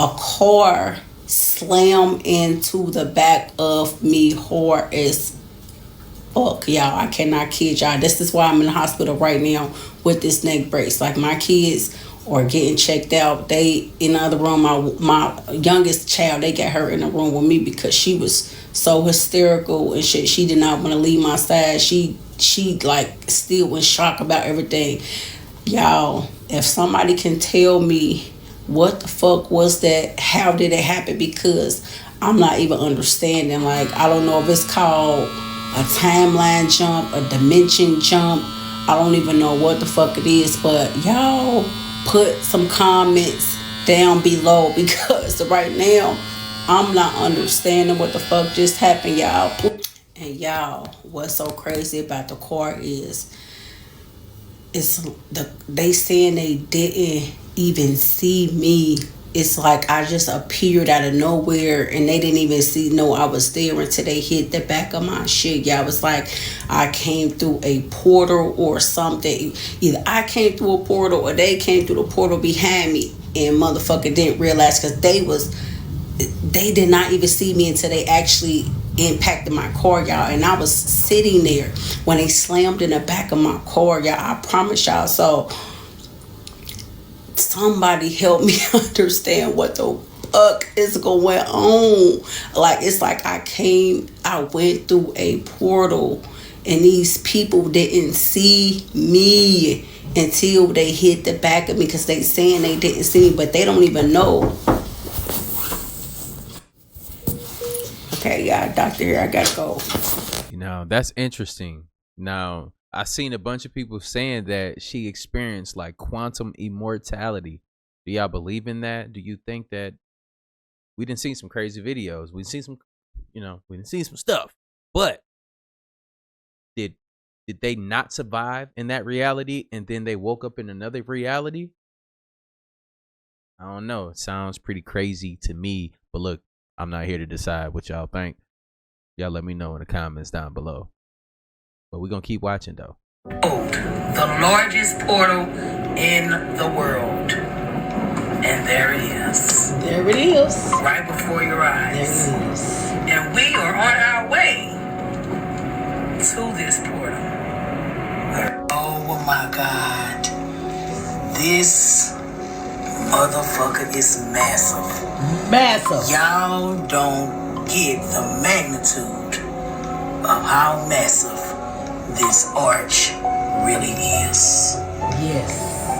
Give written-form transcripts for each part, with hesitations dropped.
a car slammed into the back of me hard as fuck, y'all. I cannot kid y'all. This is why I'm in the hospital right now with this neck brace. Like, my kids are getting checked out. They in the other room. My youngest child, they got her in the room with me because she was so hysterical and shit. She did not want to leave my side. She like still in shock about everything. Y'all, if somebody can tell me what the fuck was that, how did it happen, because I'm not even understanding. Like, I don't know if it's called a timeline jump, a dimension jump. I don't even know what the fuck it is, but y'all put some comments down below because right now I'm not understanding what the fuck just happened, y'all. And y'all, what's so crazy about the car is they saying they didn't even see me. It's like I just appeared out of nowhere and they didn't even know I was there until they hit the back of my shit. Yeah, it was like I came through a portal or something. Either I came through a portal or they came through the portal behind me, and motherfucker didn't realize because they did not even see me until they actually impacted my car, y'all. And I was sitting there when they slammed in the back of my car, y'all. I promise y'all. So somebody help me understand what the fuck is going on. Like, it's like I went through a portal and these people didn't see me until they hit the back of me, because they saying they didn't see me, but they don't even know. Okay, yeah, doctor here, I gotta go. That's interesting. Now, I seen a bunch of people saying that she experienced like quantum immortality. Do y'all believe in that? Do you think that we didn't see some crazy videos? We seen some, we didn't see some stuff. But did they not survive in that reality and then they woke up in another reality? I don't know. It sounds pretty crazy to me. But look, I'm not here to decide what y'all think. Y'all let me know in the comments down below. But we're going to keep watching, though. The largest portal in the world. And there it is. There it is. Right before your eyes. There it is. And we are on our way to this portal. Oh my God. This motherfucker is massive. Massive. Y'all don't get the magnitude of how massive this arch really is. Yes.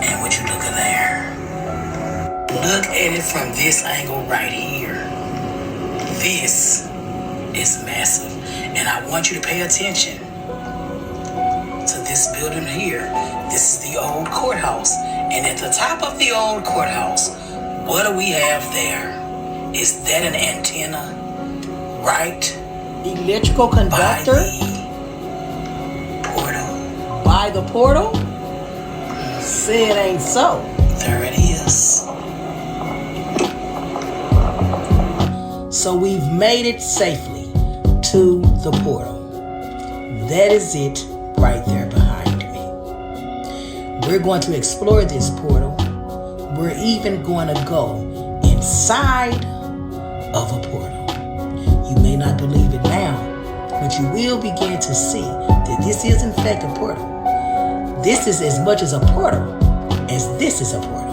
And would you look at there? Look at it from this angle right here. This is massive. And I want you to pay attention to this building here. This is the old courthouse. And at the top of the old courthouse, what do we have there? Is that an antenna? Right? Electrical conductor? By the portal? Say it ain't so. There it is. So we've made it safely to the portal. That is it right there behind me. We're going to explore this portal. We're even going to go inside of a portal. You may not believe it now, but you will begin to see that this is in fact a portal. This is as much as a portal as this is a portal.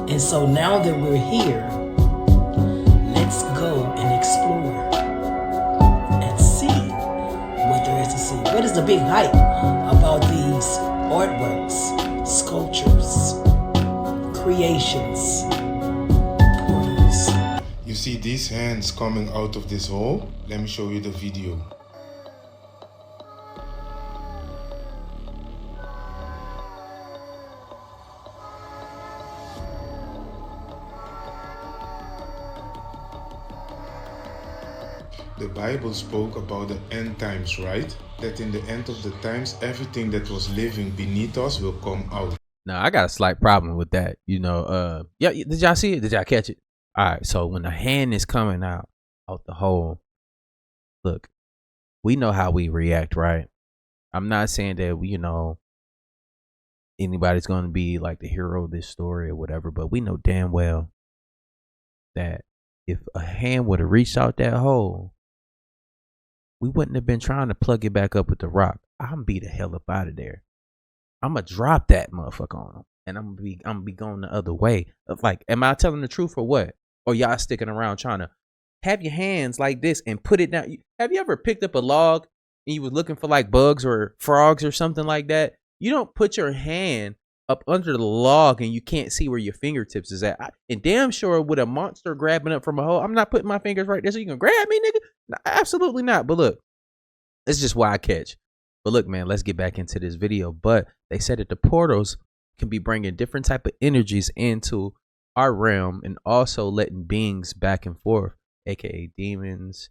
And so now that we're here, let's go and explore and see what there is to see. What is the big hype about these artworks, sculptures, creations, portals? You see these hands coming out of this hole? Let me show you the video. The Bible spoke about the end times, right? That in the end of the times, everything that was living beneath us will come out. Now I got a slight problem with that. Yeah, did y'all see it? Did y'all catch it? All right, so when the hand is coming out the hole, look, we know how we react, right? I'm not saying that anybody's going to be like the hero of this story or whatever, but we know damn well that if a hand would have reached out that hole, we wouldn't have been trying to plug it back up with the rock. I'm be the hell up out of there. I'm gonna drop that motherfucker on them, and I'm gonna be going the other way. Of like, am I telling the truth or what? Or y'all sticking around trying to have your hands like this and put it down? Have you ever picked up a log and you was looking for like bugs or frogs or something like that? You don't put your hand up under the log and you can't see where your fingertips is at. And damn sure with a monster grabbing up from a hole, I'm not putting my fingers right there so you can grab me, nigga. No, absolutely not. But look, it's just why I catch. But look, man, let's get back into this video. But they said that the portals can be bringing different type of energies into our realm and also letting beings back and forth, aka demons,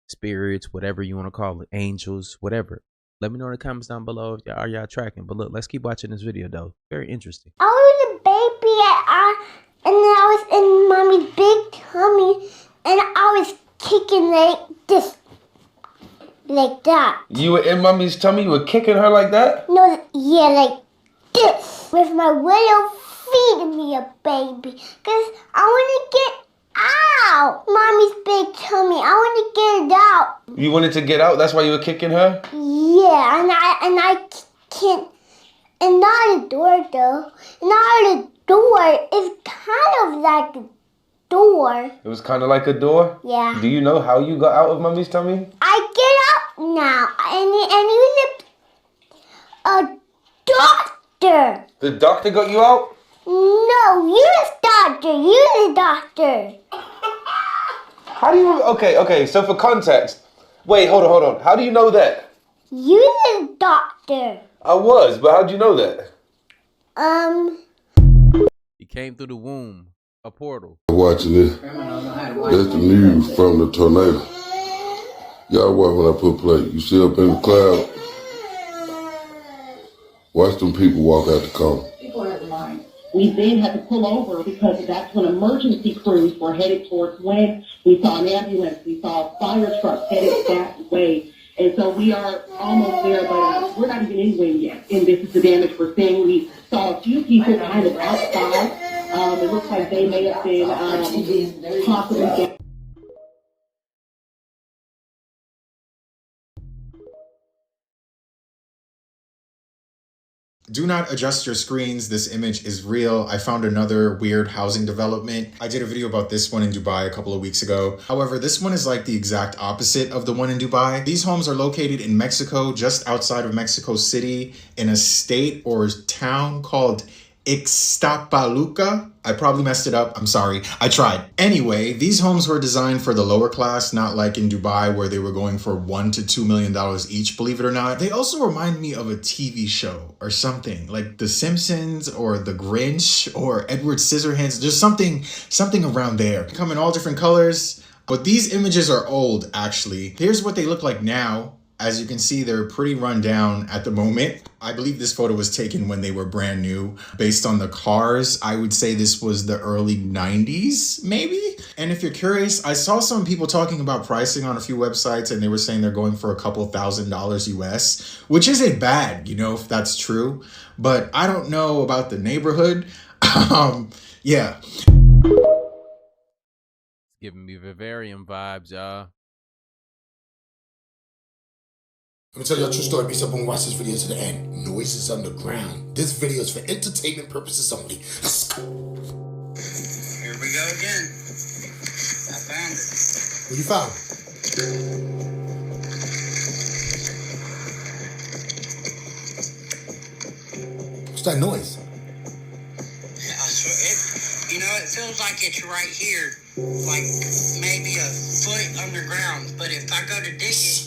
spirits, whatever you want to call it, angels, whatever. Let me know in the comments down below if y'all tracking. But look, let's keep watching this video though. Very interesting. I was a baby and I was in mommy's big tummy and I was kicking like this. Like that. You were in mommy's tummy? You were kicking her like that? No, yeah, like this. With my little feet me a baby. Because I want to get out. Mommy's big tummy. I want to get it out. You wanted to get out? That's why you were kicking her? Yeah, and I can't. And not a door, though. Not a door. It's kind of like a door. It was kind of like a door? Yeah. Do you know how you got out of mommy's tummy? I get out now, and he was a doctor. The doctor got you out? No, you're the doctor. You're the doctor. How do you... Okay, so for context... Wait, hold on. How do you know that? You're the doctor. I was, but how'd you know that? He came through the womb, a portal. Watching this. That's the news from the tornado. Y'all watch when I put play. You see up in the cloud. Watch them people walk out the car. People are in line. We then had to pull over because that's when emergency crews were headed towards West. We saw an ambulance. We saw a fire truck headed that way. And so we are almost there, but we're not even anywhere yet. And this is the damage we're seeing. We saw a few people kind of outside. It looks like they may have been possibly... Do not adjust your screens. This image is real. I found another weird housing development. I did a video about this one in Dubai a couple of weeks ago. However, this one is like the exact opposite of the one in Dubai. These homes are located in Mexico, just outside of Mexico City, in a state or town called Ixtapaluca. I probably messed it up. I'm sorry. I tried. Anyway, these homes were designed for the lower class, not like in Dubai where they were going for $1 to $2 million each, believe it or not. They also remind me of a TV show or something like The Simpsons or The Grinch or Edward Scissorhands. There's something around there. They come in all different colors, but these images are old actually. Here's what they look like now. As you can see, they're pretty run down at the moment. I believe this photo was taken when they were brand new. Based on the cars, I would say this was the early 90s, maybe? And if you're curious, I saw some people talking about pricing on a few websites and they were saying they're going for a couple $1,000 US, which isn't bad, if that's true. But I don't know about the neighborhood. Yeah. Giving me Vivarium vibes, y'all. Let me tell you a true story. Be so boom, watch this video to the end. Noises underground. This video is for entertainment purposes only. Let's go. Here we go again. I found it. What you found? What's that noise? It feels like it's right here. Like maybe a foot underground. But if I go to dig it,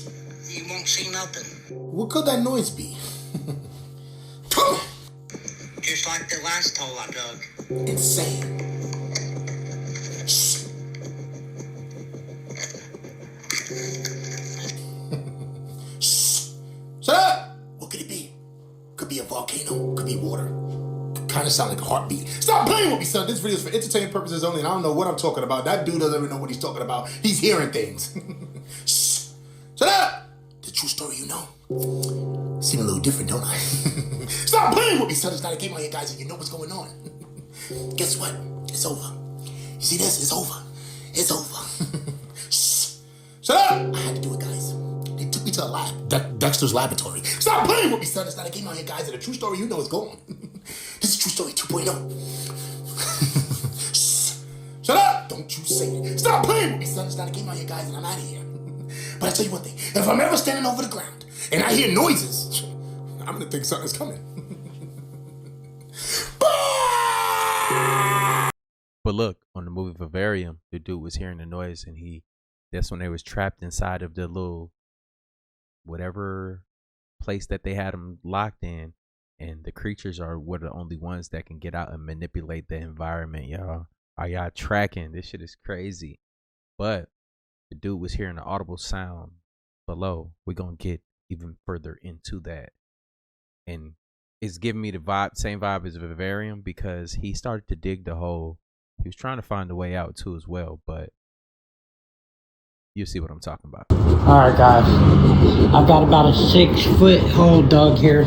you won't see nothing. What could that noise be? Just like the last hole I dug. Insane. Shh. volcano, could be water. Kind of sound like a heartbeat. Stop playing with me, son. This video is for entertainment purposes only, and I don't know what I'm talking about. That dude doesn't even know what he's talking about. He's hearing things. Shh. Shut up. The true story, you know. Seem a little different, don't I? Stop playing with me, son. It's not a game out here, guys, and you know what's going on. Guess what? It's over. You see this? It's over. It's over. Shh. Shut up. I had to do it, guys. They took me to a lab. Dexter's laboratory. Stop playing with me, son. It's not a game out here, guys, and the true story, you know, is going. This is True Story 2.0. Shut up! Don't you say it. Stop playing with me, son. It's not a game out here, guys, and I'm out of here. But I tell you one thing. If I'm ever standing over the ground and I hear noises, I'm gonna think something's coming. But look, on the movie Vivarium, the dude was hearing the noise, and that's when they was trapped inside of the little whatever place that they had him locked in. And the creatures were the only ones that can get out and manipulate the environment, y'all. Are y'all tracking? This shit is crazy. But the dude was hearing an audible sound below. We're going to get even further into that. And it's giving me the same vibe as Vivarium, because he started to dig the hole. He was trying to find a way out too as well, but you see what I'm talking about. All right, guys. I've got about a 6-foot hole dug here,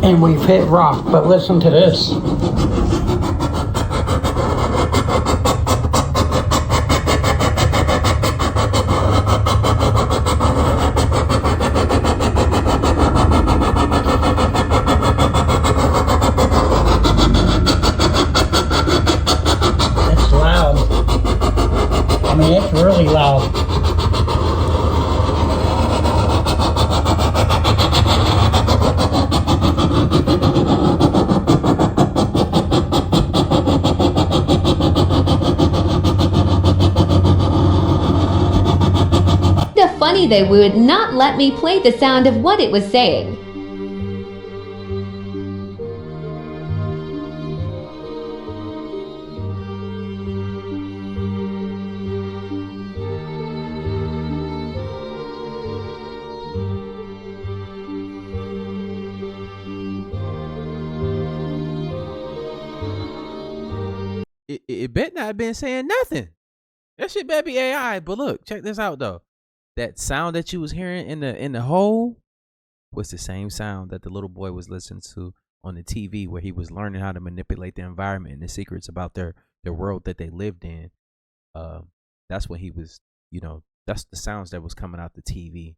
and we've hit rock. But listen to this. It's loud. I mean, it's really loud. Funny they would not let me play the sound of what it was saying. It bet not been saying nothing. That shit better be AI. But look, check this out though. That sound that you was hearing in the hole was the same sound that the little boy was listening to on the TV, where he was learning how to manipulate the environment and the secrets about their world that they lived in. That's when he was, that's the sounds that was coming out the TV.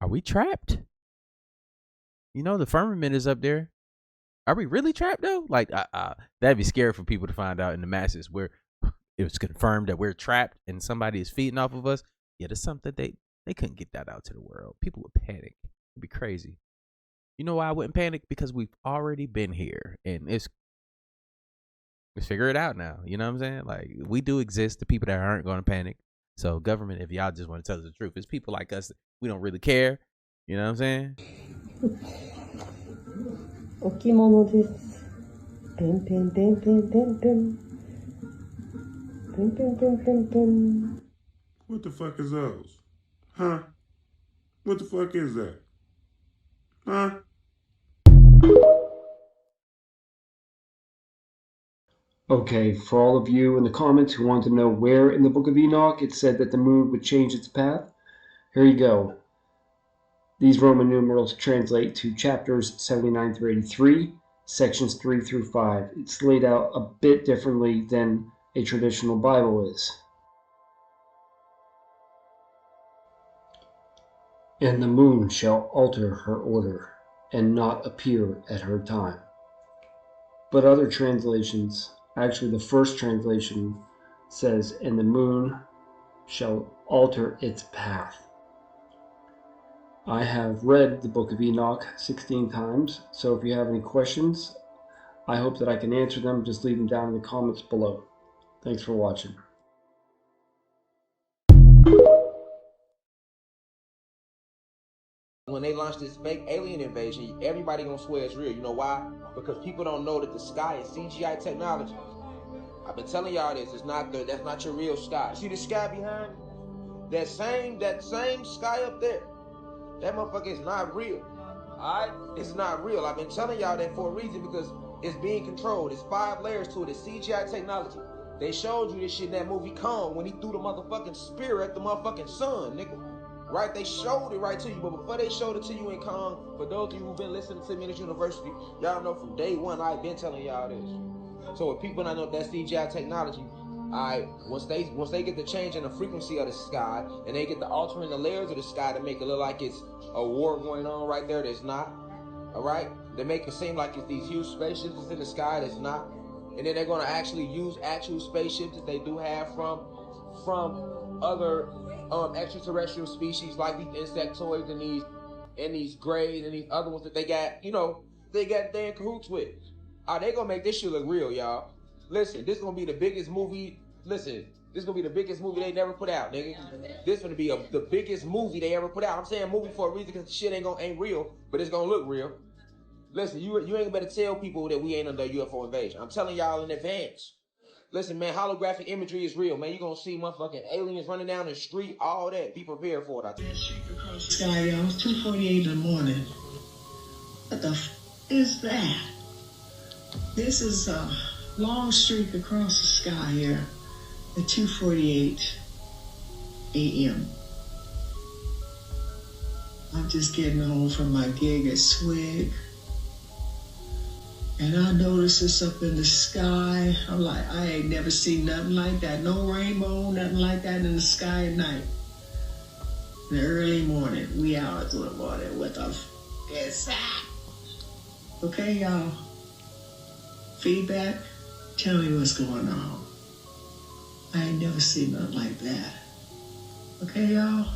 Are we trapped? The firmament is up there. Are we really trapped though? Like, that'd be scary for people to find out in the masses, where it was confirmed that we're trapped and somebody is feeding off of us. Yeah, there's something they couldn't get that out to the world. People would panic. It'd be crazy. You know why I wouldn't panic? Because we've already been here, and let's figure it out now. You know what I'm saying? Like, we do exist. The people that aren't going to panic. So government, if y'all just want to tell us the truth, it's people like us. We don't really care. You know what I'm saying? 置物です。てんてんてんてんてんてん。てんてんてんてんてん。 What the fuck is those? Huh? What the fuck is that? Huh? Okay, for all of you in the comments who want to know where in the Book of Enoch it said that the moon would change its path, here you go. These Roman numerals translate to chapters 79 through 83, sections 3 through 5. It's laid out a bit differently than a traditional Bible is. And the moon shall alter her order, and not appear at her time. But other translations, actually the first translation says, and the moon shall alter its path. I have read the Book of Enoch 16 times, so if you have any questions, I hope that I can answer them. Just leave them down in the comments below. Thanks for watching. When they launch this fake alien invasion, everybody gonna swear it's real. You know why? Because people don't know that the sky is CGI technology. I've been telling y'all this. It's not good. That's not your real sky. See the sky behind it? That same sky up there. That motherfucker is not real. Alright? It's not real. I've been telling y'all that for a reason because it's being controlled. It's 5 layers to it. It's CGI technology. They showed you this shit in that movie Kong when he threw the motherfucking spear at the motherfucking sun, nigga. Right? They showed it right to you. But before they showed it to you in Kong, for those of you who've been listening to me at university, y'all know from day one I've been telling y'all this. So if people not know that CGI technology, once they get the change in the frequency of the sky and they get the altering the layers of the sky to make it look like it's a war going on right there that's not, all right? They make it seem like it's these huge spaceships that's in the sky that's not. And then they're gonna actually use actual spaceships that they do have from other extraterrestrial species like these insectoids and these greys and these other ones that they got, they in cahoots with. They gonna make this shit look real, y'all. Listen, this is gonna be the biggest movie. Listen, this is gonna be the biggest movie they never put out, nigga. This is gonna be the biggest movie they ever put out. I'm saying movie for a reason because the shit ain't real, but it's gonna look real. Listen, you ain't better tell people that we ain't under UFO invasion. I'm telling y'all in advance. Listen, man, holographic imagery is real, man. You're gonna see motherfucking aliens running down the street, all that. Be prepared for it. Sky, y'all. It's 2:48 in the morning. What the is that? This is a long streak across the sky here at 2:48 a.m. I'm just getting home from my gig at Swig. And I noticed this up in the sky. I'm like, I ain't never seen nothing like that. No rainbow, nothing like that in the sky at night. In the early morning, wee hours of the morning. What the f is that? Okay, y'all. Feedback? Tell me what's going on. I ain't never seen nothing like that. Okay, y'all?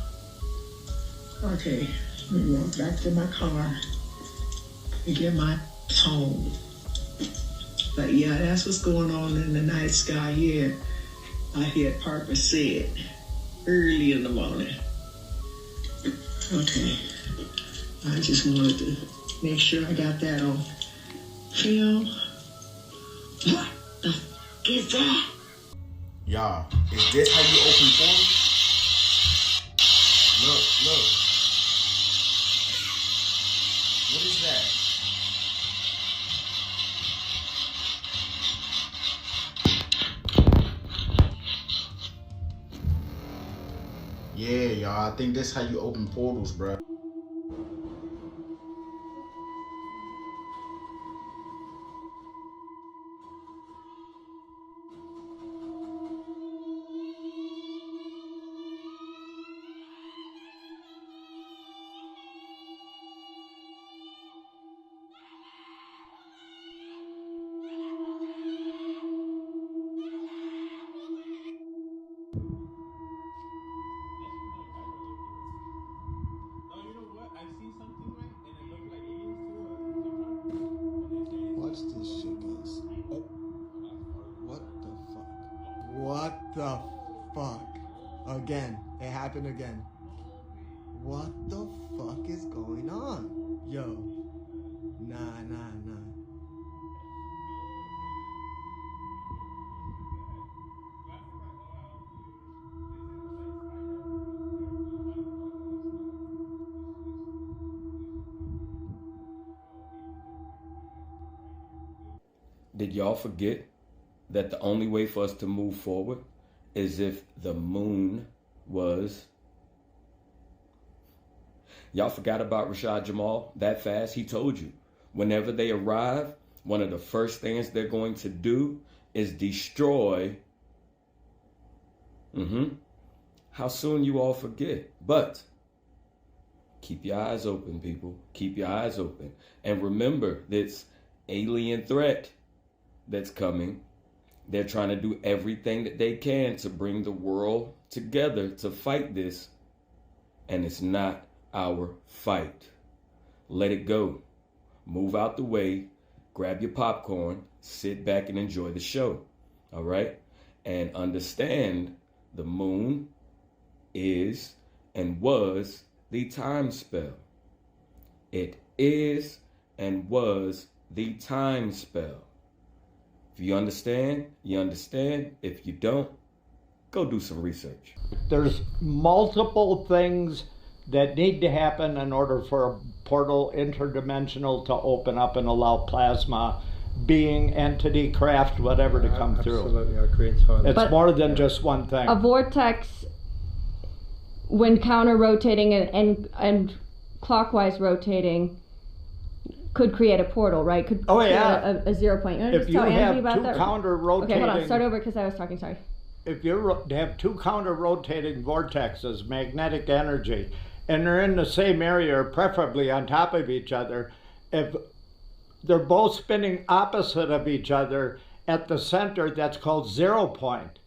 Okay, let me walk back to my car and get my phone. But yeah, that's what's going on in the night sky here. I hear Parker said early in the morning. Okay, I just wanted to make sure I got that on film. What the f is that? Y'all, is this how you open portals? Look. What is that? Yeah, y'all, I think this how you open portals, bro. Watch this shit, guys. Oh. What the fuck? What the fuck? Again. It happened again. What the fuck is going on? Yo. Nah. Did y'all forget that the only way for us to move forward is if the moon was... Y'all forgot about Rashad Jamal that fast? He told you, whenever they arrive, one of the first things they're going to do is destroy... How soon you all forget. But keep your eyes open, people. Keep your eyes open. And remember this alien threat that's coming. They're trying to do everything that they can to bring the world together to fight this. And it's not our fight. Let it go. Move out the way. Grab your popcorn. Sit back and enjoy the show. All right? And understand the moon is and was the time spell. It is and was the time spell. If you understand, you understand. If you don't, go do some research. There's multiple things that need to happen in order for a portal interdimensional to open up and allow plasma, being, entity, craft, whatever to come through. Absolutely, it creates harmony. It's more than just one thing. A vortex, when counter-rotating and clockwise rotating, could create a portal, right? Could create a 0 point. You want to If just you tell Angie have about two that? counter-rotating... Okay, hold on. Start over because I was talking. Sorry. If you have two counter-rotating vortexes, magnetic energy, and they're in the same area or preferably on top of each other, if they're both spinning opposite of each other at the center, that's called 0 point.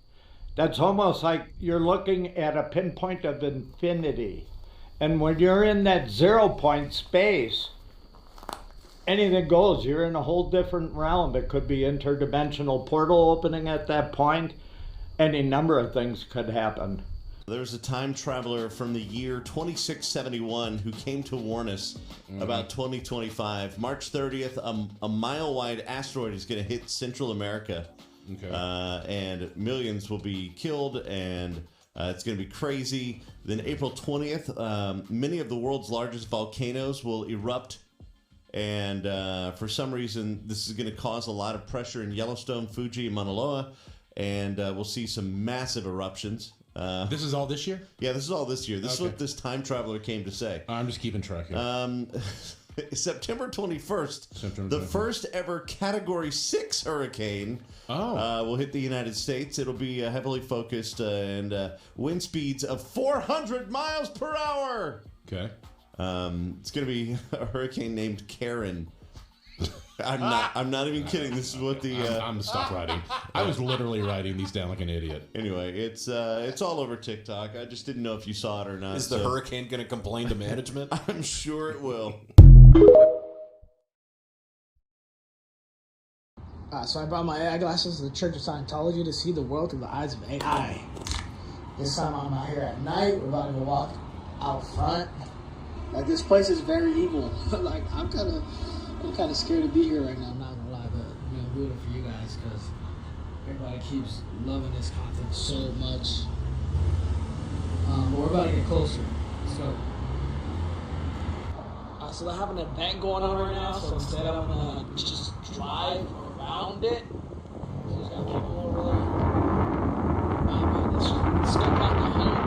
That's almost like you're looking at a pinpoint of infinity. And when you're in that 0 point space, anything goes. You're in a whole different realm. It could be interdimensional portal opening at that point. Any number of things could happen. There's a time traveler from the year 2671 who came to warn us about 2025. March 30th, a mile-wide asteroid is going to hit Central America. Okay. And millions will be killed, and it's going to be crazy. Then April 20th, many of the world's largest volcanoes will erupt. And for some reason, this is going to cause a lot of pressure in Yellowstone, Fuji, and Mauna Loa. And we'll see some massive eruptions. This is all this year? Yeah, this is all this year. This is what this time traveler came to say. I'm just keeping track here. September 21st, the first ever Category 6 hurricane will hit the United States. It'll be heavily focused and wind speeds of 400 miles per hour. Okay. It's going to be a hurricane named Karen. I'm not even kidding. This is what the I'm stop writing. I was literally writing these down like an idiot. Anyway, it's all over TikTok. I just didn't know if you saw it or not. Is the hurricane going to complain to management? I'm sure it will. So I brought my AI glasses to the Church of Scientology to see the world through the eyes of AI. This time I'm out here at night. We're about to go walk out front. Like, this place is very evil. Like, I'm kind of scared to be here right now. I'm not gonna lie, but I'm doing it for you guys because everybody keeps loving this content so much. But we're about to get closer. So they're having an event going on right now. So instead, I'm gonna just drive around it. So there's got people over there. Man, it's got like the whole building.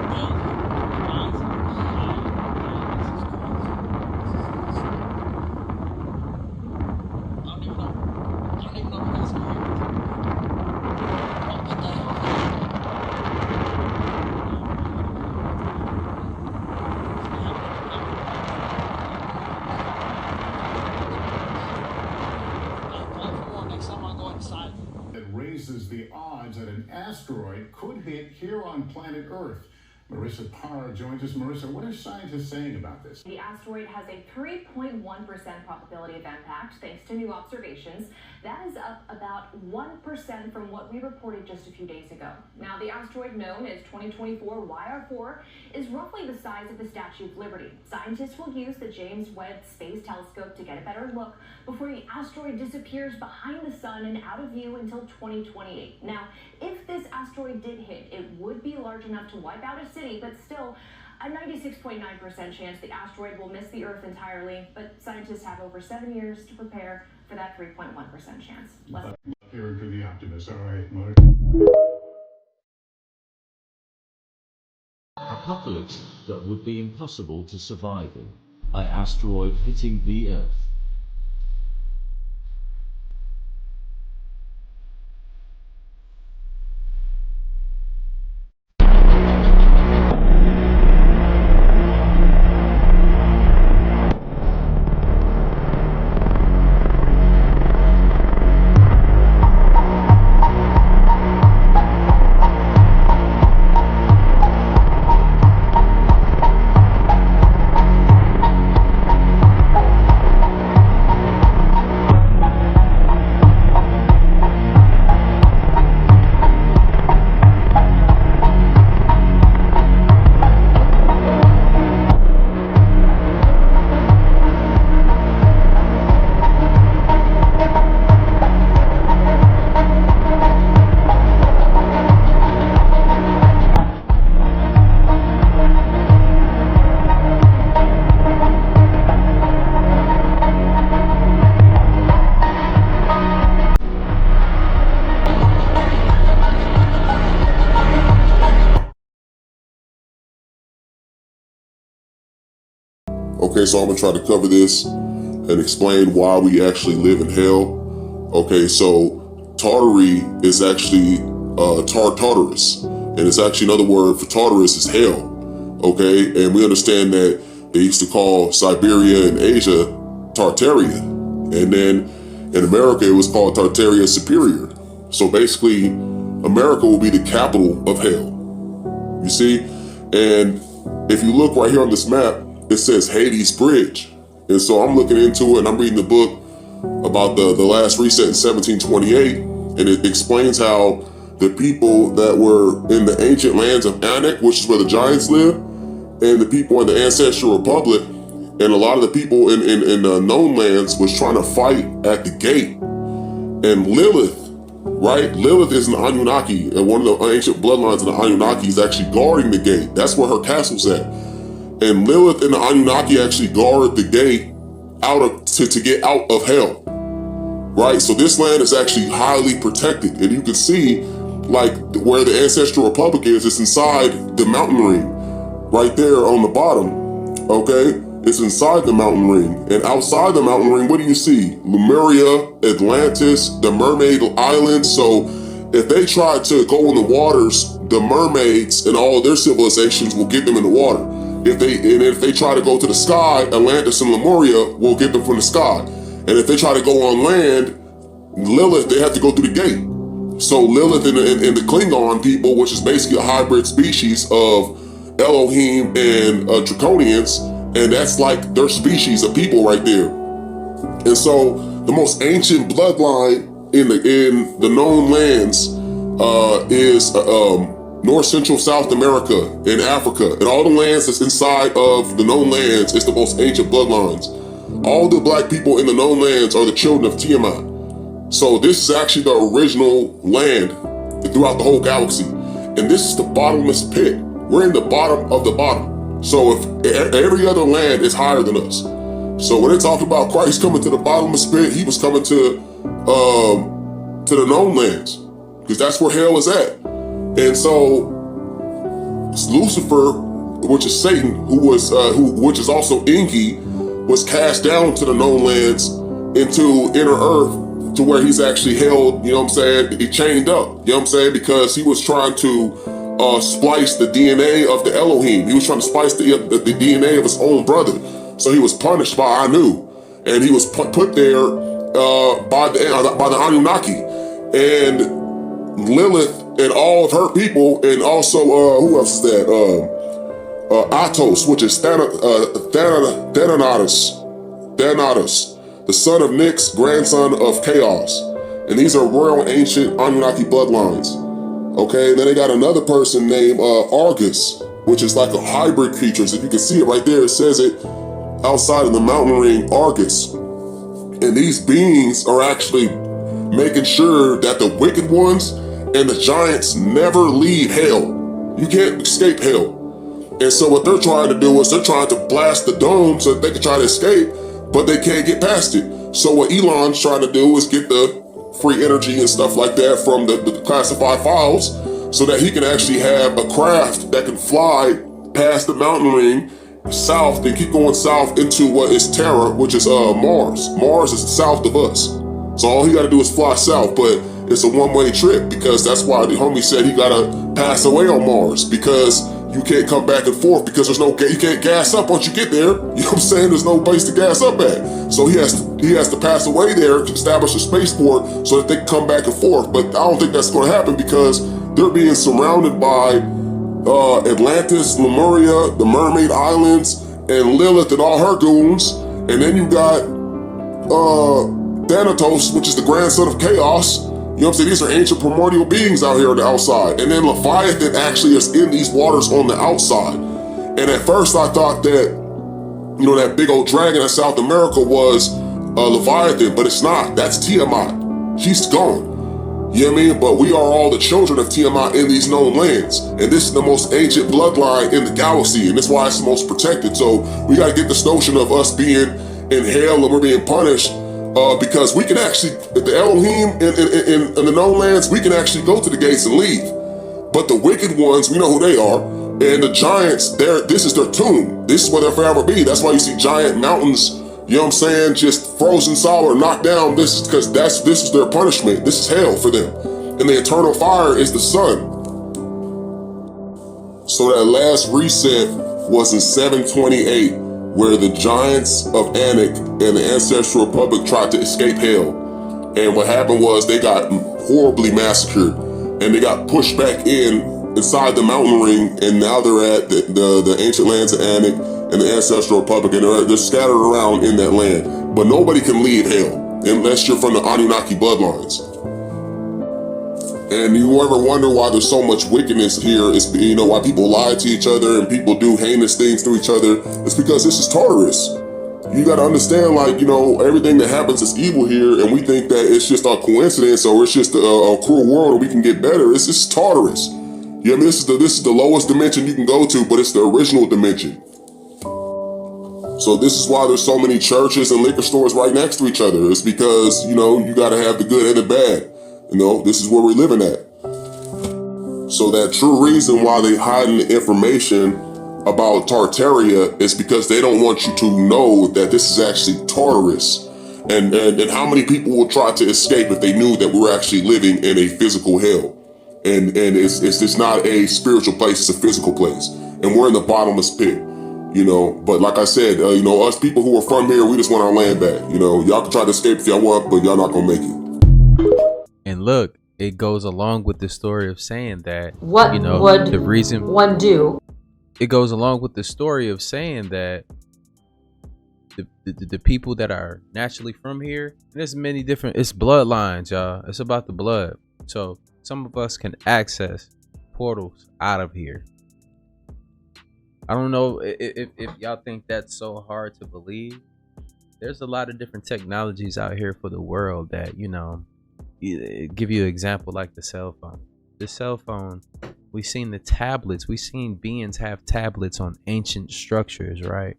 The odds that an asteroid could hit here on planet Earth. Marissa Parr joins us. Marissa, what are scientists saying about this? The asteroid has a 3.1% probability of impact thanks to new observations. That is up about 1% from what we reported just a few days ago. Now, the asteroid known as 2024 YR4 is roughly the size of the Statue of Liberty. Scientists will use the James Webb Space Telescope to get a better look before the asteroid disappears behind the sun and out of view until 2028. Now, if this asteroid did hit, it would be large enough to wipe out a city, but still a 96.9% chance the asteroid will miss the Earth entirely. But scientists have over 7 years to prepare for that 3.1% chance. Hearing for the optimist. All right, Mark. Apocalypse that would be impossible to survive in. An asteroid hitting the Earth. Okay, so I'm gonna try to cover this and explain why we actually live in hell. Okay, so Tartary is actually Tartarus, and it's actually another word for Tartarus is hell. Okay, and we understand that they used to call Siberia and Asia Tartaria, and then in America it was called Tartaria Superior. So basically, America will be the capital of hell. You see, and if you look right here on this map, it says Hades Bridge, and so I'm looking into it and I'm reading the book about the last reset in 1728, and it explains how the people that were in the ancient lands of Anak, which is where the giants live, and the people in the Ancestral Republic, and a lot of the people in the known lands was trying to fight at the gate. And Lilith, right? Lilith is an Anunnaki, and one of the ancient bloodlines of the Anunnaki is actually guarding the gate. That's where her castle's at. And Lilith and the Anunnaki actually guard the gate to get out of hell, right? So this land is actually highly protected, and you can see like where the Ancestral Republic is. It's inside the mountain ring, right there on the bottom. Okay, it's inside the mountain ring, and outside the mountain ring, what do you see? Lemuria, Atlantis, the Mermaid Islands. So if they try to go in the waters, the mermaids and all of their civilizations will get them in the water. If they try to go to the sky, Atlantis and Lemuria will get them from the sky. And if they try to go on land, Lilith, they have to go through the gate. So Lilith and the Klingon people, which is basically a hybrid species of Elohim and Draconians, and that's like their species of people right there. And so the most ancient bloodline in the known lands is North Central South America and Africa, and all the lands that's inside of the known lands is the most ancient bloodlines. All the black people in the known lands are the children of Tiamat. So this is actually the original land throughout the whole galaxy, and this is the bottomless pit. We're in the bottom of the bottom. So if every other land is higher than us. So when they talk about Christ coming to the bottomless pit, he was coming to the known lands, because that's where hell is at. And so Lucifer, which is Satan, which is also Enki, was cast down to the known lands into inner earth, to where he's actually held, you know what I'm saying, he chained up, you know what I'm saying, because he was trying to splice the DNA of the Elohim. He was trying to splice the DNA of his own brother. So he was punished by Anu, and he was put there by the Anunnaki. And Lilith and all of her people, and also, who else is that? Atos, which is Thanatos, the son of Nyx, grandson of Chaos. And these are royal ancient Anunnaki bloodlines. Okay, and then they got another person named Argus, which is like a hybrid creature. So if you can see it right there, it says it outside of the mountain ring, Argus. And these beings are actually making sure that the wicked ones and the giants never leave hell. You can't escape hell. And so what they're trying to do is they're trying to blast the dome so that they can try to escape, but they can't get past it. So what Elon's trying to do is get the free energy and stuff like that from the classified files, so that he can actually have a craft that can fly past the mountain ring south and keep going south into what is Terra, which is Mars. Mars is south of us. So all he got to do is fly south, but it's a one-way trip, because that's why the homie said he got to pass away on Mars, because you can't come back and forth, because you can't gas up once you get there. You know what I'm saying? There's no place to gas up at. So he has to pass away there to establish a spaceport so that they can come back and forth. But I don't think that's going to happen, because they're being surrounded by Atlantis, Lemuria, the Mermaid Islands, and Lilith and all her goons. And then you got Thanatos, which is the grandson of Chaos. You know what I'm saying? These are ancient primordial beings out here on the outside. And then Leviathan actually is in these waters on the outside. And at first I thought that, you know, that big old dragon in South America was Leviathan, but it's not. That's Tiamat. She's gone. You know what I mean? But we are all the children of Tiamat in these known lands. And this is the most ancient bloodline in the galaxy, and that's why it's the most protected. So we got to get this notion of us being in hell and we're being punished, because we can actually, the Elohim in the known lands, we can actually go to the gates and leave. But the wicked ones, we know who they are. And the giants, this is their tomb. This is where they'll forever be. That's why you see giant mountains, you know what I'm saying, just frozen solid or knocked down. This is because this is their punishment. This is hell for them. And the eternal fire is the sun. So that last reset was in 728, where the giants of Anak and the Ancestral Republic tried to escape hell. And what happened was they got horribly massacred, and they got pushed back inside the mountain ring, and now they're at the ancient lands of Anak and the Ancestral Republic, and they're scattered around in that land. But nobody can leave hell unless you're from the Anunnaki bloodlines. And you ever wonder why there's so much wickedness here? It's, you know, why people lie to each other and people do heinous things to each other. It's because this is Tartarus. You gotta understand, like, you know, everything that happens is evil here, and we think that it's just a coincidence or it's just a cruel world and we can get better. It's just Tartarus. Yeah, I mean, this is the lowest dimension you can go to, but it's the original dimension. So this is why there's so many churches and liquor stores right next to each other. It's because, you know, you gotta have the good and the bad. You know, this is where we're living at. So that true reason why they hiding the information about Tartaria is because they don't want you to know that this is actually Tartarus. And how many people will try to escape if they knew that we're actually living in a physical hell? And it's just not a spiritual place, it's a physical place. And we're in the bottomless pit, you know. But like I said, you know, us people who are from here, we just want our land back. You know, y'all can try to escape if y'all want, but y'all not gonna make it. And look, it goes along with the story of saying that, what you know, would the reason one do? It goes along with the story of saying that the people that are naturally from here, there's many different, it's bloodlines, y'all. It's about the blood. So some of us can access portals out of here. I don't know if y'all think that's so hard to believe. There's a lot of different technologies out here for the world that, you know, give you an example like the cell phone. The cell phone, we've seen the tablets. We've seen beings have tablets on ancient structures, right?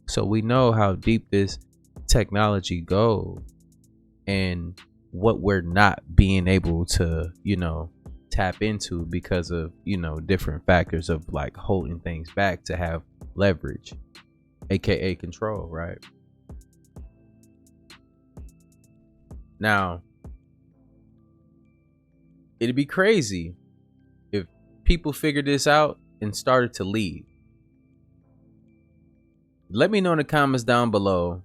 So we know how deep this technology goes and what we're not being able to, you know, tap into because of, you know, different factors of like holding things back to have leverage, aka control, right? Now, it'd be crazy if people figured this out and started to leave. Let me know in the comments down below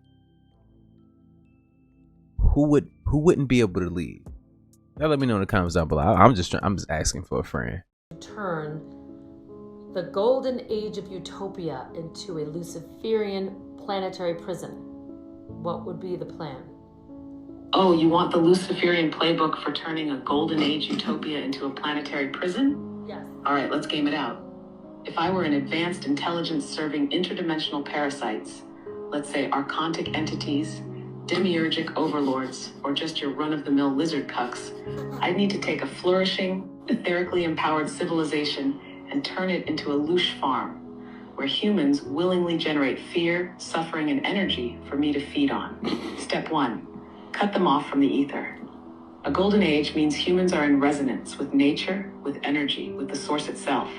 who wouldn't be able to leave. Now let me know in the comments down below. I'm just asking for a friend. Turn the golden age of utopia into a Luciferian planetary prison. What would be the plan? Oh, you want the Luciferian playbook for turning a golden age utopia into a planetary prison? Yes. All right, let's game it out. If I were an advanced intelligence serving interdimensional parasites, let's say archontic entities, demiurgic overlords, or just your run-of-the-mill lizard cucks, I'd need to take a flourishing, etherically empowered civilization and turn it into a louche farm, where humans willingly generate fear, suffering, and energy for me to feed on. Step 1. Cut them off from the ether. A golden age means humans are in resonance with nature, with energy, with the source itself.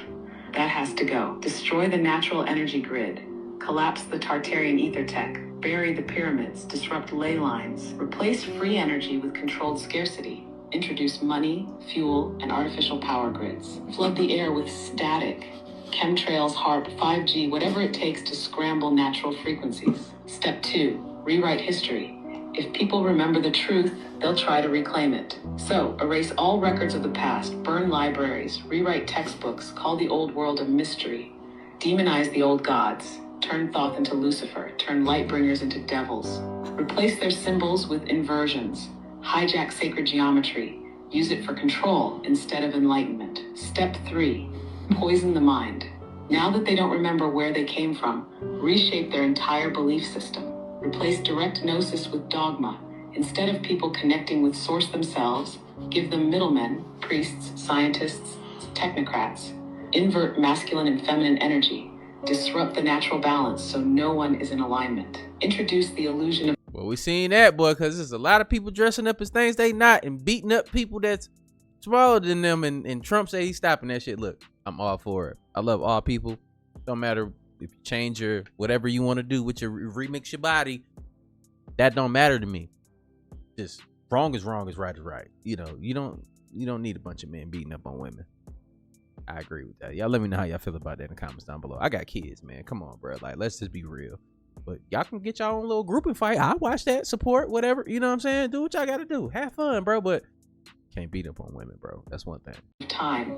That has to go. Destroy the natural energy grid. Collapse the Tartarian ether tech. Bury the pyramids. Disrupt ley lines. Replace free energy with controlled scarcity. Introduce money, fuel, and artificial power grids. Flood the air with static. Chemtrails, HARP, 5G, whatever it takes to scramble natural frequencies. Step 2. Rewrite history. If people remember the truth, they'll try to reclaim it. So, erase all records of the past, burn libraries, rewrite textbooks, call the old world a mystery, demonize the old gods, turn Thoth into Lucifer, turn Lightbringers into devils, replace their symbols with inversions, hijack sacred geometry, use it for control instead of enlightenment. Step 3, poison the mind. Now that they don't remember where they came from, reshape their entire belief system. Replace direct gnosis with dogma. Instead of people connecting with source themselves, give them middlemen, priests, scientists, technocrats. Invert masculine and feminine energy. Disrupt the natural balance so no one is in alignment. Introduce the illusion of... Well, we seen that, boy, because there's a lot of people dressing up as things they not and beating up people that's smaller than them, and Trump say he's stopping that shit. Look, I'm all for it. I love all people. Don't matter if you change your whatever you want to do with your remix your body. That don't matter to me. Just wrong is wrong, is right. You know, you don't need a bunch of men beating up on women. I agree with that. Y'all let me know how y'all feel about that in the comments down below. I got kids, man. Come on, bro. Like, let's just be real. But y'all can get y'all own little grouping fight. I watch that, support, whatever. You know what I'm saying? Do what y'all gotta do. Have fun, bro. But can't beat up on women, bro. That's one thing. Time.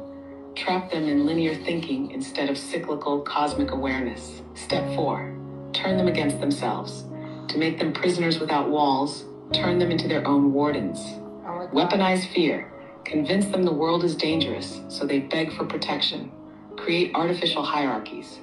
Trap them in linear thinking instead of cyclical cosmic awareness. Step 4. Turn them against themselves. To make them prisoners without walls, turn them into their own wardens. Weaponize fear. Convince them the world is dangerous, so they beg for protection. Create artificial hierarchies.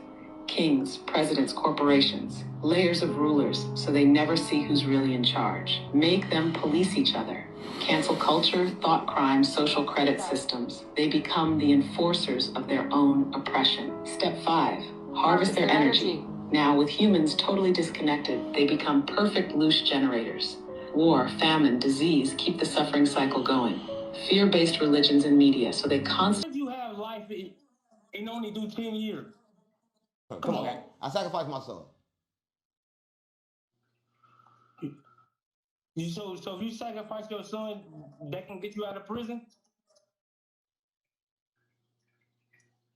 Kings, presidents, corporations, layers of rulers, so they never see who's really in charge. Make them police each other. Cancel culture, thought crimes, social credit systems. They become the enforcers of their own oppression. Step 5. Harvest their energy. Now, with humans totally disconnected, they become perfect loose generators. War, famine, disease keep the suffering cycle going. Fear-based religions and media, so they constantly... You have life and only do 10 years. Come on, I sacrificed my son. So if you sacrifice your son, that can get you out of prison?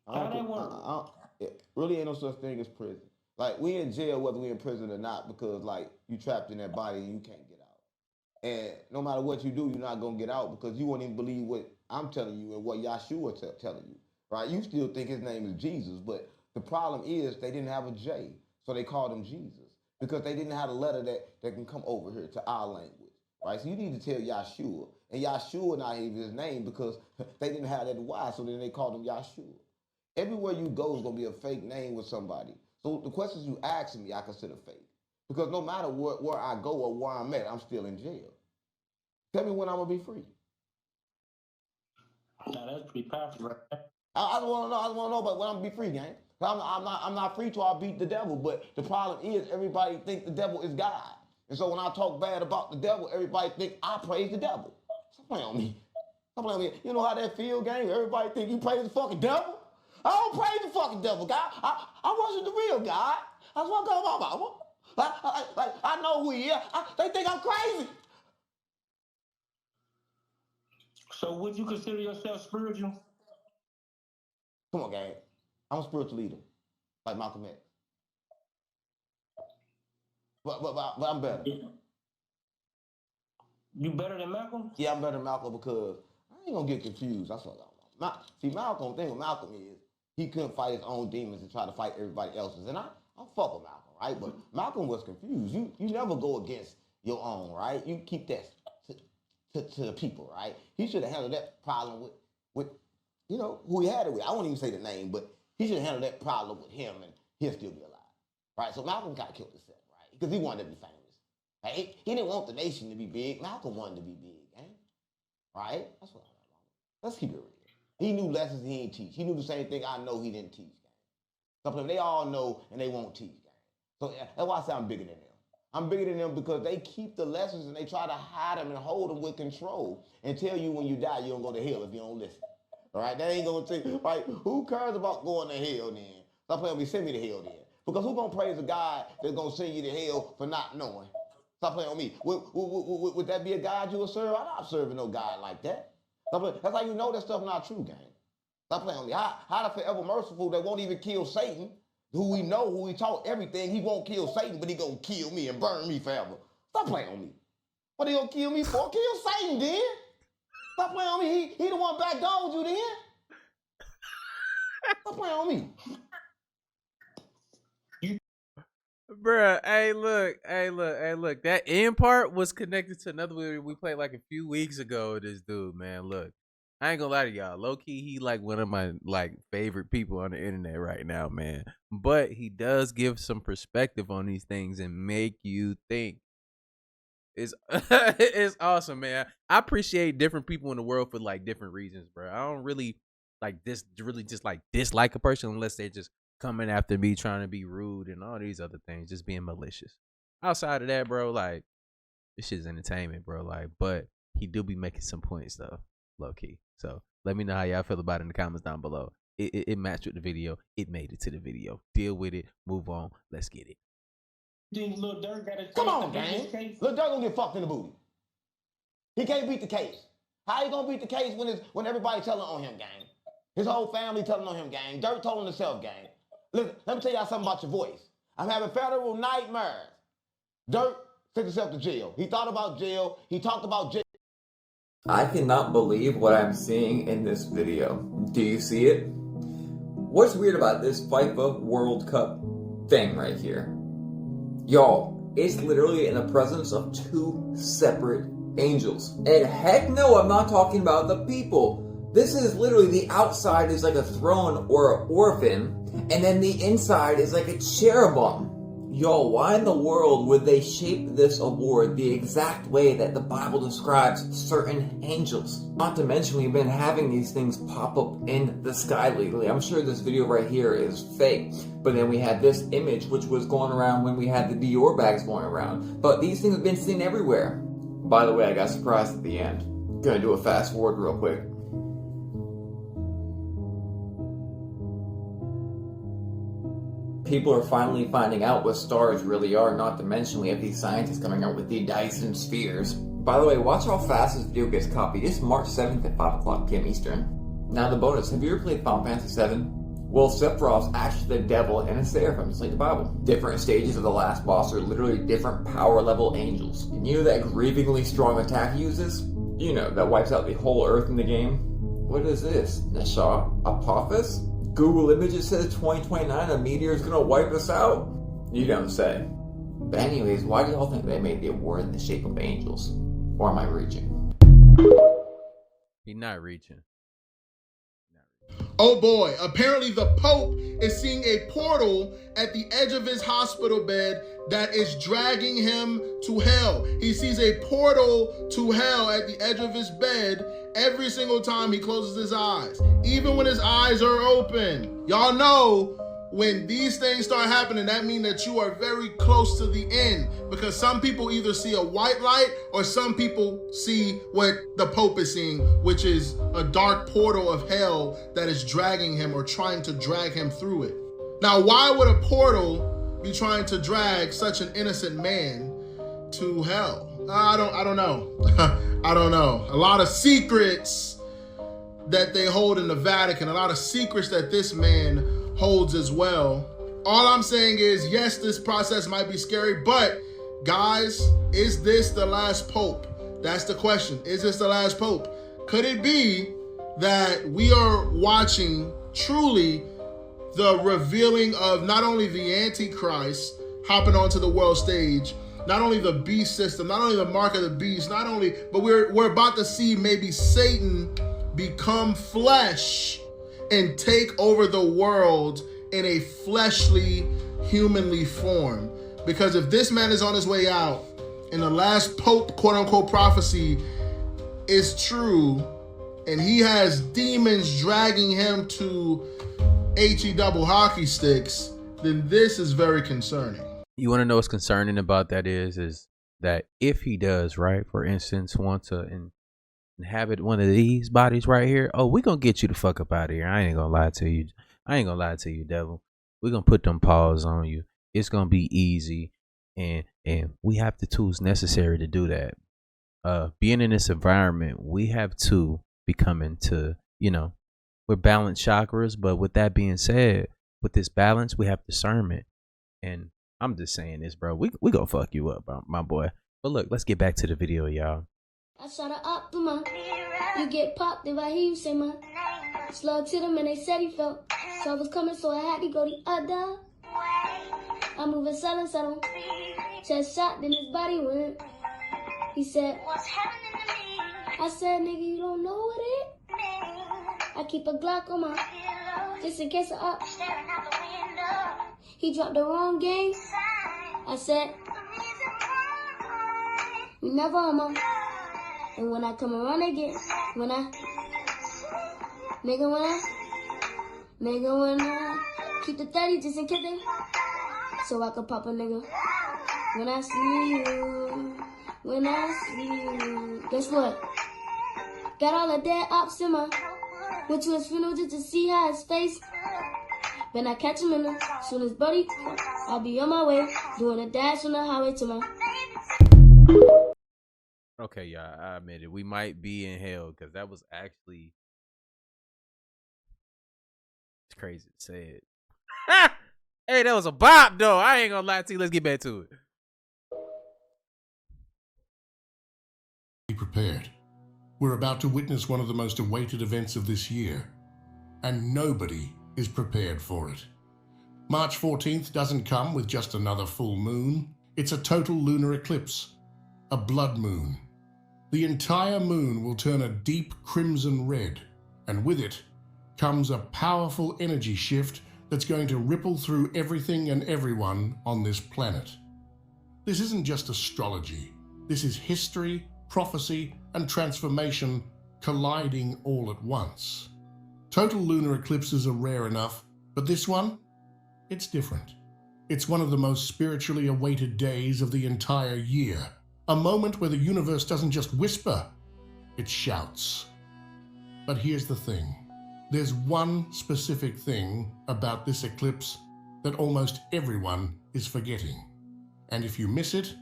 How that work? It really ain't no such thing as prison. Like, we in jail whether we in prison or not because, like, you trapped in that body and you can't get out. And no matter what you do, you're not going to get out because you won't even believe what I'm telling you and what Yahshua telling you, right? You still think his name is Jesus, but the problem is they didn't have a J, so they called him Jesus because they didn't have a letter that can come over here to our language, right? So you need to tell Yahshua. And Yahshua not even his name because they didn't have that Y, so then they called him Yahshua. Everywhere you go is going to be a fake name with somebody. So the questions you ask me, I consider fake. Because no matter where I go or where I'm at, I'm still in jail. Tell me when I'm going to be free. Now that's pretty powerful, right? I don't want to know. I don't want to know about when I'm going to be free, gang. I'm not free till I beat the devil. But the problem is everybody thinks the devil is God. And so when I talk bad about the devil, everybody think I praise the devil. Stop playing on me. Stop playing on me. You know how that feel, gang? Everybody think you praise the fucking devil? I don't praise the fucking devil, God. I worship the real God. That's what I'm talking about. I know who he is. They think I'm crazy. So would you consider yourself spiritual? Come on, gang. I'm a spiritual leader, like Malcolm X. But I'm better. You better than Malcolm? Yeah, I'm better than Malcolm because I ain't gonna get confused. That's what I want. See, Malcolm, the thing with Malcolm is he couldn't fight his own demons and try to fight everybody else's. And I fuck with Malcolm, right? But Malcolm was confused. You never go against your own, right? You keep that to the people, right? He should have handled that problem with you know, who he had it with. I won't even say the name, but he should have handled that problem with him and he'll still be alive, right? So Malcolm got killed himself, right? Because he wanted to be famous, right? He didn't want the nation to be big. Malcolm wanted to be big, gang, right? That's what I'm about. Let's keep it real. He knew lessons he didn't teach. He knew the same thing I know he didn't teach, gang. Something they all know and they won't teach, gang. So that's why I say I'm bigger than them. I'm bigger than them because they keep the lessons and they try to hide them and hold them with control and tell you when you die you don't go to hell if you don't listen. All right, that ain't gonna take, right? Who cares about going to hell then? Stop playing with me, send me to hell then. Because who gonna praise a God that's gonna send you to hell for not knowing? Stop playing with me. Would that be a God you would serve? I'm not serving no God like that. That's how you know that stuff not true, gang. Stop playing with me. How the forever merciful that won't even kill Satan, who we know, who we taught everything, he won't kill Satan, but he gonna kill me and burn me forever. Stop playing on me. What he gonna kill me for? Kill Satan then. Stop playing on me. He the one backdoored you then. Stop playing on me. Bruh, hey look. That end part was connected to another video we played like a few weeks ago with this dude, man. Look, I ain't gonna lie to y'all. Low key, he like one of my like favorite people on the internet right now, man. But he does give some perspective on these things and make you think. It's awesome, man. I appreciate different people in the world for like different reasons, bro. I don't really just like dislike a person unless they're just coming after me, trying to be rude and all these other things, just being malicious. Outside of that, bro, like this shit's entertainment, bro. Like, but he do be making some points though, low key. So let me know how y'all feel about it in the comments down below. It matched with the video. It made it to the video. Deal with it. Move on. Let's get it. Think Lil Durk got a chance Come on, to beat gang. this case? Lil Durk gonna get fucked in the booty. He can't beat the case. How you gonna beat the case when everybody telling on him, gang? His whole family telling on him, gang. Durk told on himself, gang. Listen, let me tell y'all something about your voice. I'm having federal nightmares. Durk sent himself to jail. He thought about jail. He talked about jail. I cannot believe what I'm seeing in this video. Do you see it? What's weird about this FIFA World Cup thing right here? Y'all, it's literally in the presence of two separate angels. And heck no, I'm not talking about the people. This is literally the outside is like a throne or an orphan, and then the inside is like a cherubim. Yo, why in the world would they shape this award the exact way that the Bible describes certain angels? Not to mention we've been having these things pop up in the sky lately. I'm sure this video right here is fake, but then we had this image which was going around when we had the Dior bags going around. But these things have been seen everywhere. By the way, I got surprised at the end. Gonna do a fast forward real quick. People are finally finding out what stars really are, not to mention we have these scientists coming out with the Dyson spheres. By the way, watch how fast this video gets copied. It's March 7th at 5 o'clock p.m. Eastern. Now the bonus, have you ever played Final Fantasy 7? Well, Sephiroth's actually the devil and a seraphim, just like the Bible. Different stages of the last boss are literally different power level angels. And you know that grievingly strong attack he uses? You know, that wipes out the whole earth in the game? What is this? Nashar? Apophis? Google Images says 2029 a meteor is gonna wipe us out? You don't say. But anyways, why do y'all think they made the award in the shape of angels? Or am I reaching? He's not reaching. Oh boy, apparently the Pope is seeing a portal at the edge of his hospital bed that is dragging him to hell. He sees a portal to hell at the edge of his bed every single time he closes his eyes, even when his eyes are open. Y'all know when these things start happening, that means that you are very close to the end, because some people either see a white light or some people see what the Pope is seeing, which is a dark portal of hell that is dragging him or trying to drag him through it. Now, why would a portal be trying to drag such an innocent man to hell? I don't know. I don't know. A lot of secrets that they hold in the Vatican, a lot of secrets that this man holds as well. All I'm saying is, yes, this process might be scary, but guys, is this the last Pope? That's the question. Is this the last Pope? Could it be that we are watching truly the revealing of not only the Antichrist hopping onto the world stage, not only the beast system, not only the mark of the beast, but we're about to see maybe Satan become flesh and take over the world in a fleshly, humanly form. Because if this man is on his way out and the last Pope, quote unquote, prophecy is true, and he has demons dragging him to HE double hockey sticks, then this is very concerning. You want to know what's concerning about that is that if he does, right, for instance, want to inhabit one of these bodies right here, oh, we're going to get you the fuck up out of here. I ain't going to lie to you. I ain't going to lie to you, devil. We're going to put them paws on you. It's going to be easy. And we have the tools necessary to do that. Being in this environment, we have to be coming to, we're balanced chakras. But with that being said, with this balance, we have discernment. And I'm just saying this, bro. We gonna fuck you up, my boy. But look, let's get back to the video, y'all. I shot her up through my. You get popped if I hear you say my. Slugs hit him and they said he felt. So I was coming, so I had to go the other. I'm moving silent, settle. Chest shot, then his body went. He said, "What's happening to me?" I said, "Nigga, you don't know what it." I keep a Glock on my. Just in case I'm up. He dropped the wrong game. I said, "You never on my." And when I come around again, when I keep the 30 just in case they, so I could pop a nigga. When I see you, guess what? Got all the dead ops in my. Went to his funeral just to see how his face. Then I catch him in the soon as Buddy, I'll be on my way, doing a dash on the highway to my. Okay, y'all, I admit it. We might be in hell because that was actually, it's crazy to say it. Hey, that was a bop, though. I ain't gonna lie to you. Let's get back to it. Be prepared. We're about to witness one of the most awaited events of this year, and nobody is prepared for it. March 14th doesn't come with just another full moon. It's a total lunar eclipse, a blood moon. The entire moon will turn a deep crimson red, and with it comes a powerful energy shift that's going to ripple through everything and everyone on this planet. This isn't just astrology. This is history, prophecy, and transformation colliding all at once. Total lunar eclipses are rare enough, but this one, it's different. It's one of the most spiritually awaited days of the entire year. A moment where the universe doesn't just whisper, it shouts. But here's the thing. There's one specific thing about this eclipse that almost everyone is forgetting. And if you miss it,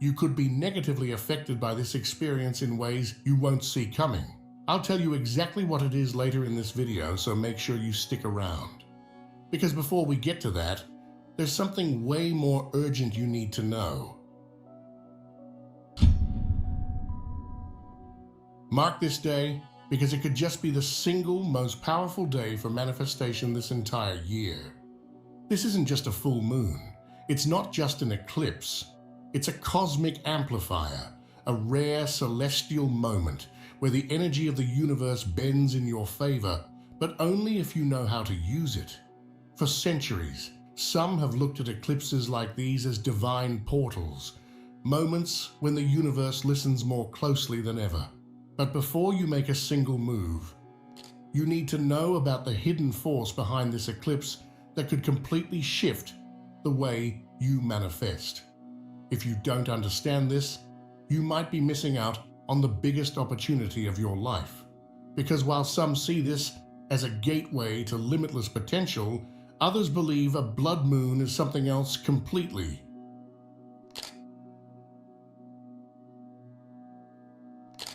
you could be negatively affected by this experience in ways you won't see coming. I'll tell you exactly what it is later in this video, so make sure you stick around. Because before we get to that, there's something way more urgent you need to know. Mark this day, because it could just be the single most powerful day for manifestation this entire year. This isn't just a full moon. It's not just an eclipse. It's a cosmic amplifier, a rare celestial moment where the energy of the universe bends in your favor, but only if you know how to use it. For centuries, some have looked at eclipses like these as divine portals, moments when the universe listens more closely than ever. But before you make a single move, you need to know about the hidden force behind this eclipse that could completely shift the way you manifest. If you don't understand this, you might be missing out on the biggest opportunity of your life. Because while some see this as a gateway to limitless potential, others believe a blood moon is something else completely.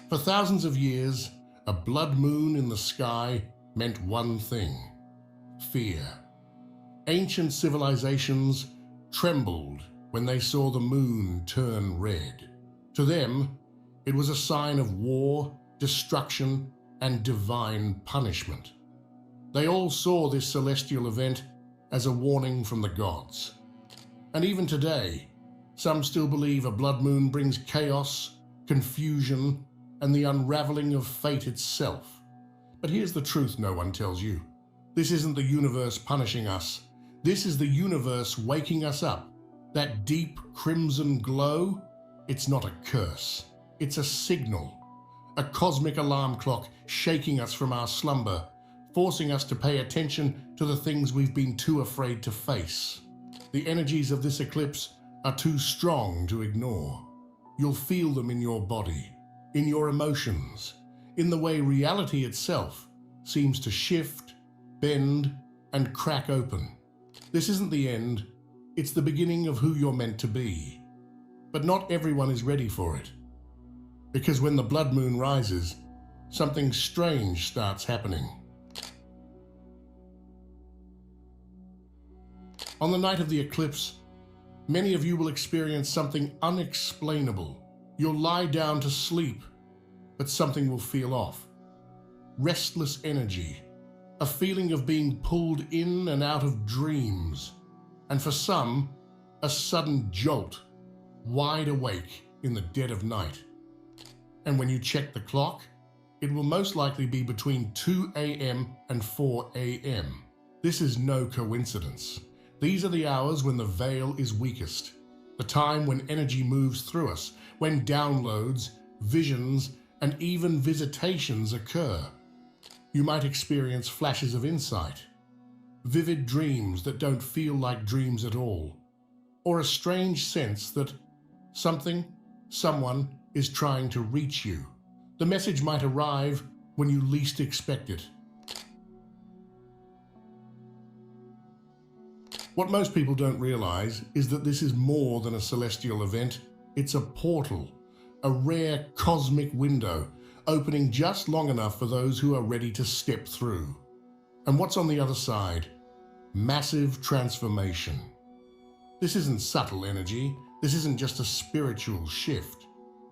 For thousands of years, a blood moon in the sky meant one thing: fear. Ancient civilizations trembled when they saw the moon turn red. To them, it was a sign of war, destruction, and divine punishment. They all saw this celestial event as a warning from the gods. And even today, some still believe a blood moon brings chaos, confusion, and the unraveling of fate itself. But here's the truth no one tells you. This isn't the universe punishing us. This is the universe waking us up. That deep crimson glow, it's not a curse. It's a signal. A cosmic alarm clock shaking us from our slumber, forcing us to pay attention to the things we've been too afraid to face. The energies of this eclipse are too strong to ignore. You'll feel them in your body, in your emotions, in the way reality itself seems to shift, bend, and crack open. This isn't the end, it's the beginning of who you're meant to be. But not everyone is ready for it. Because when the blood moon rises, something strange starts happening. On the night of the eclipse, many of you will experience something unexplainable. You'll lie down to sleep, but something will feel off. Restless energy, a feeling of being pulled in and out of dreams, and for some, a sudden jolt, wide awake in the dead of night. And when you check the clock, it will most likely be between 2 a.m. and 4 a.m. This is no coincidence. These are the hours when the veil is weakest, the time when energy moves through us, when downloads, visions, and even visitations occur. You might experience flashes of insight, vivid dreams that don't feel like dreams at all, or a strange sense that someone is trying to reach you. The message might arrive when you least expect it. What most people don't realize is that this is more than a celestial event. It's a portal, a rare cosmic window, opening just long enough for those who are ready to step through. And what's on the other side? Massive transformation. This isn't subtle energy. This isn't just a spiritual shift.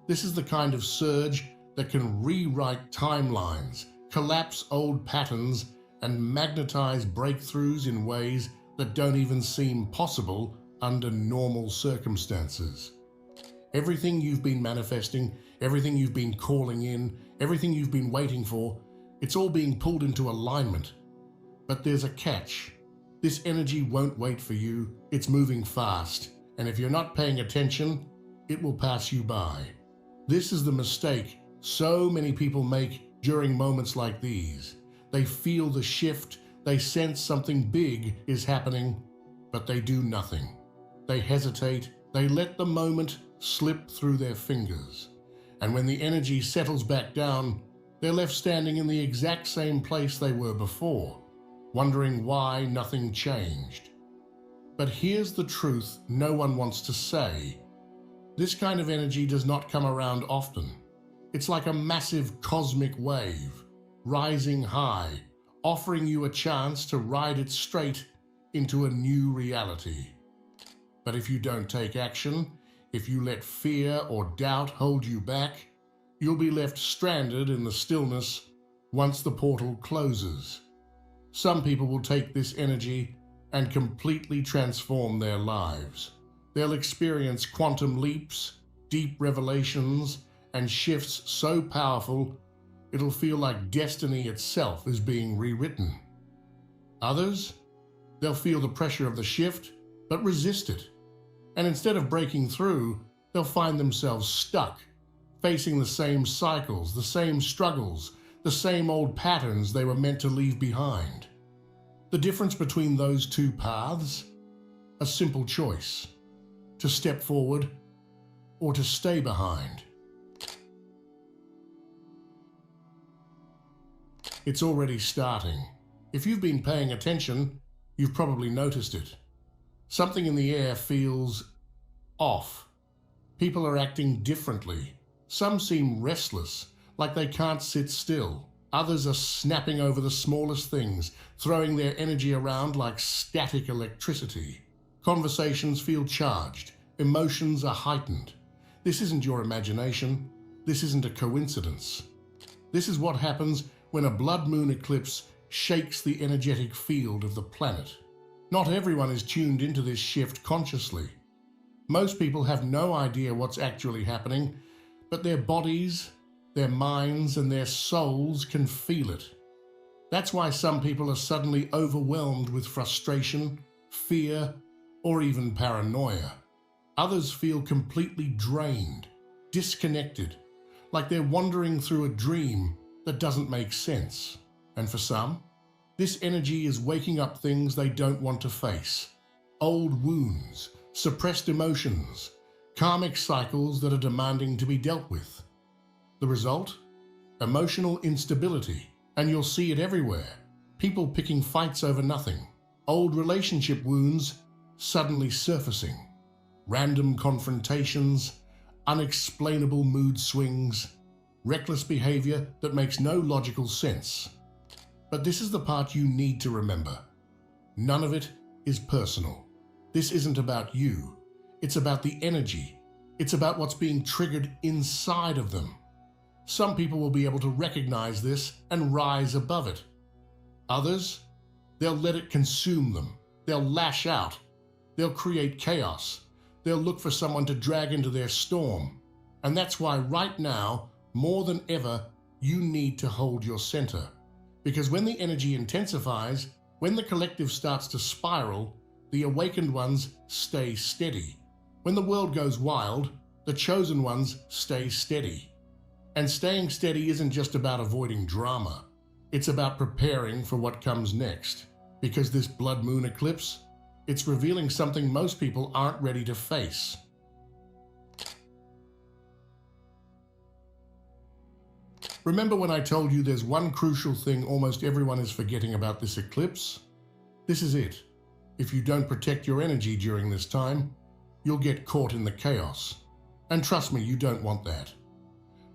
This is the kind of surge that can rewrite timelines, collapse old patterns, and magnetize breakthroughs in ways that don't even seem possible under normal circumstances. Everything you've been manifesting, everything you've been calling in, everything you've been waiting for, it's all being pulled into alignment. But there's a catch. This energy won't wait for you. It's moving fast. And if you're not paying attention, it will pass you by. This is the mistake so many people make during moments like these. They feel the shift, they sense something big is happening, but they do nothing. They hesitate, they let the moment slip through their fingers. And when the energy settles back down, they're left standing in the exact same place they were before, wondering why nothing changed. But here's the truth no one wants to say. This kind of energy does not come around often. It's like a massive cosmic wave, rising high, offering you a chance to ride it straight into a new reality. But if you don't take action, if you let fear or doubt hold you back, you'll be left stranded in the stillness once the portal closes. Some people will take this energy and completely transform their lives. They'll experience quantum leaps, deep revelations, and shifts so powerful it'll feel like destiny itself is being rewritten. Others, they'll feel the pressure of the shift, but resist it. And instead of breaking through, they'll find themselves stuck, facing the same cycles, the same struggles, the same old patterns they were meant to leave behind. The difference between those two paths? A simple choice: to step forward or to stay behind. It's already starting. If you've been paying attention, you've probably noticed it. Something in the air feels off. People are acting differently. Some seem restless, like they can't sit still. Others are snapping over the smallest things, throwing their energy around like static electricity. Conversations feel charged. Emotions are heightened. This isn't your imagination. This isn't a coincidence. This is what happens when a blood moon eclipse shakes the energetic field of the planet. Not everyone is tuned into this shift consciously. Most people have no idea what's actually happening, but their bodies, their minds, and their souls can feel it. That's why some people are suddenly overwhelmed with frustration, fear, or even paranoia. Others feel completely drained, disconnected, like they're wandering through a dream that doesn't make sense. And for some, this energy is waking up things they don't want to face. Old wounds, suppressed emotions, karmic cycles that are demanding to be dealt with. The result? Emotional instability, and you'll see it everywhere. People picking fights over nothing. Old relationship wounds suddenly surfacing. Random confrontations, unexplainable mood swings, reckless behavior that makes no logical sense. But this is the part you need to remember. None of it is personal. This isn't about you. It's about the energy. It's about what's being triggered inside of them. Some people will be able to recognize this and rise above it. Others, they'll let it consume them. They'll lash out. They'll create chaos. They'll look for someone to drag into their storm. And that's why right now, more than ever, you need to hold your center. Because when the energy intensifies, when the collective starts to spiral, the awakened ones stay steady. When the world goes wild, the chosen ones stay steady. And staying steady isn't just about avoiding drama. It's about preparing for what comes next. Because this blood moon eclipse, it's revealing something most people aren't ready to face. Remember when I told you there's one crucial thing almost everyone is forgetting about this eclipse? This is it. If you don't protect your energy during this time, you'll get caught in the chaos. And trust me, you don't want that.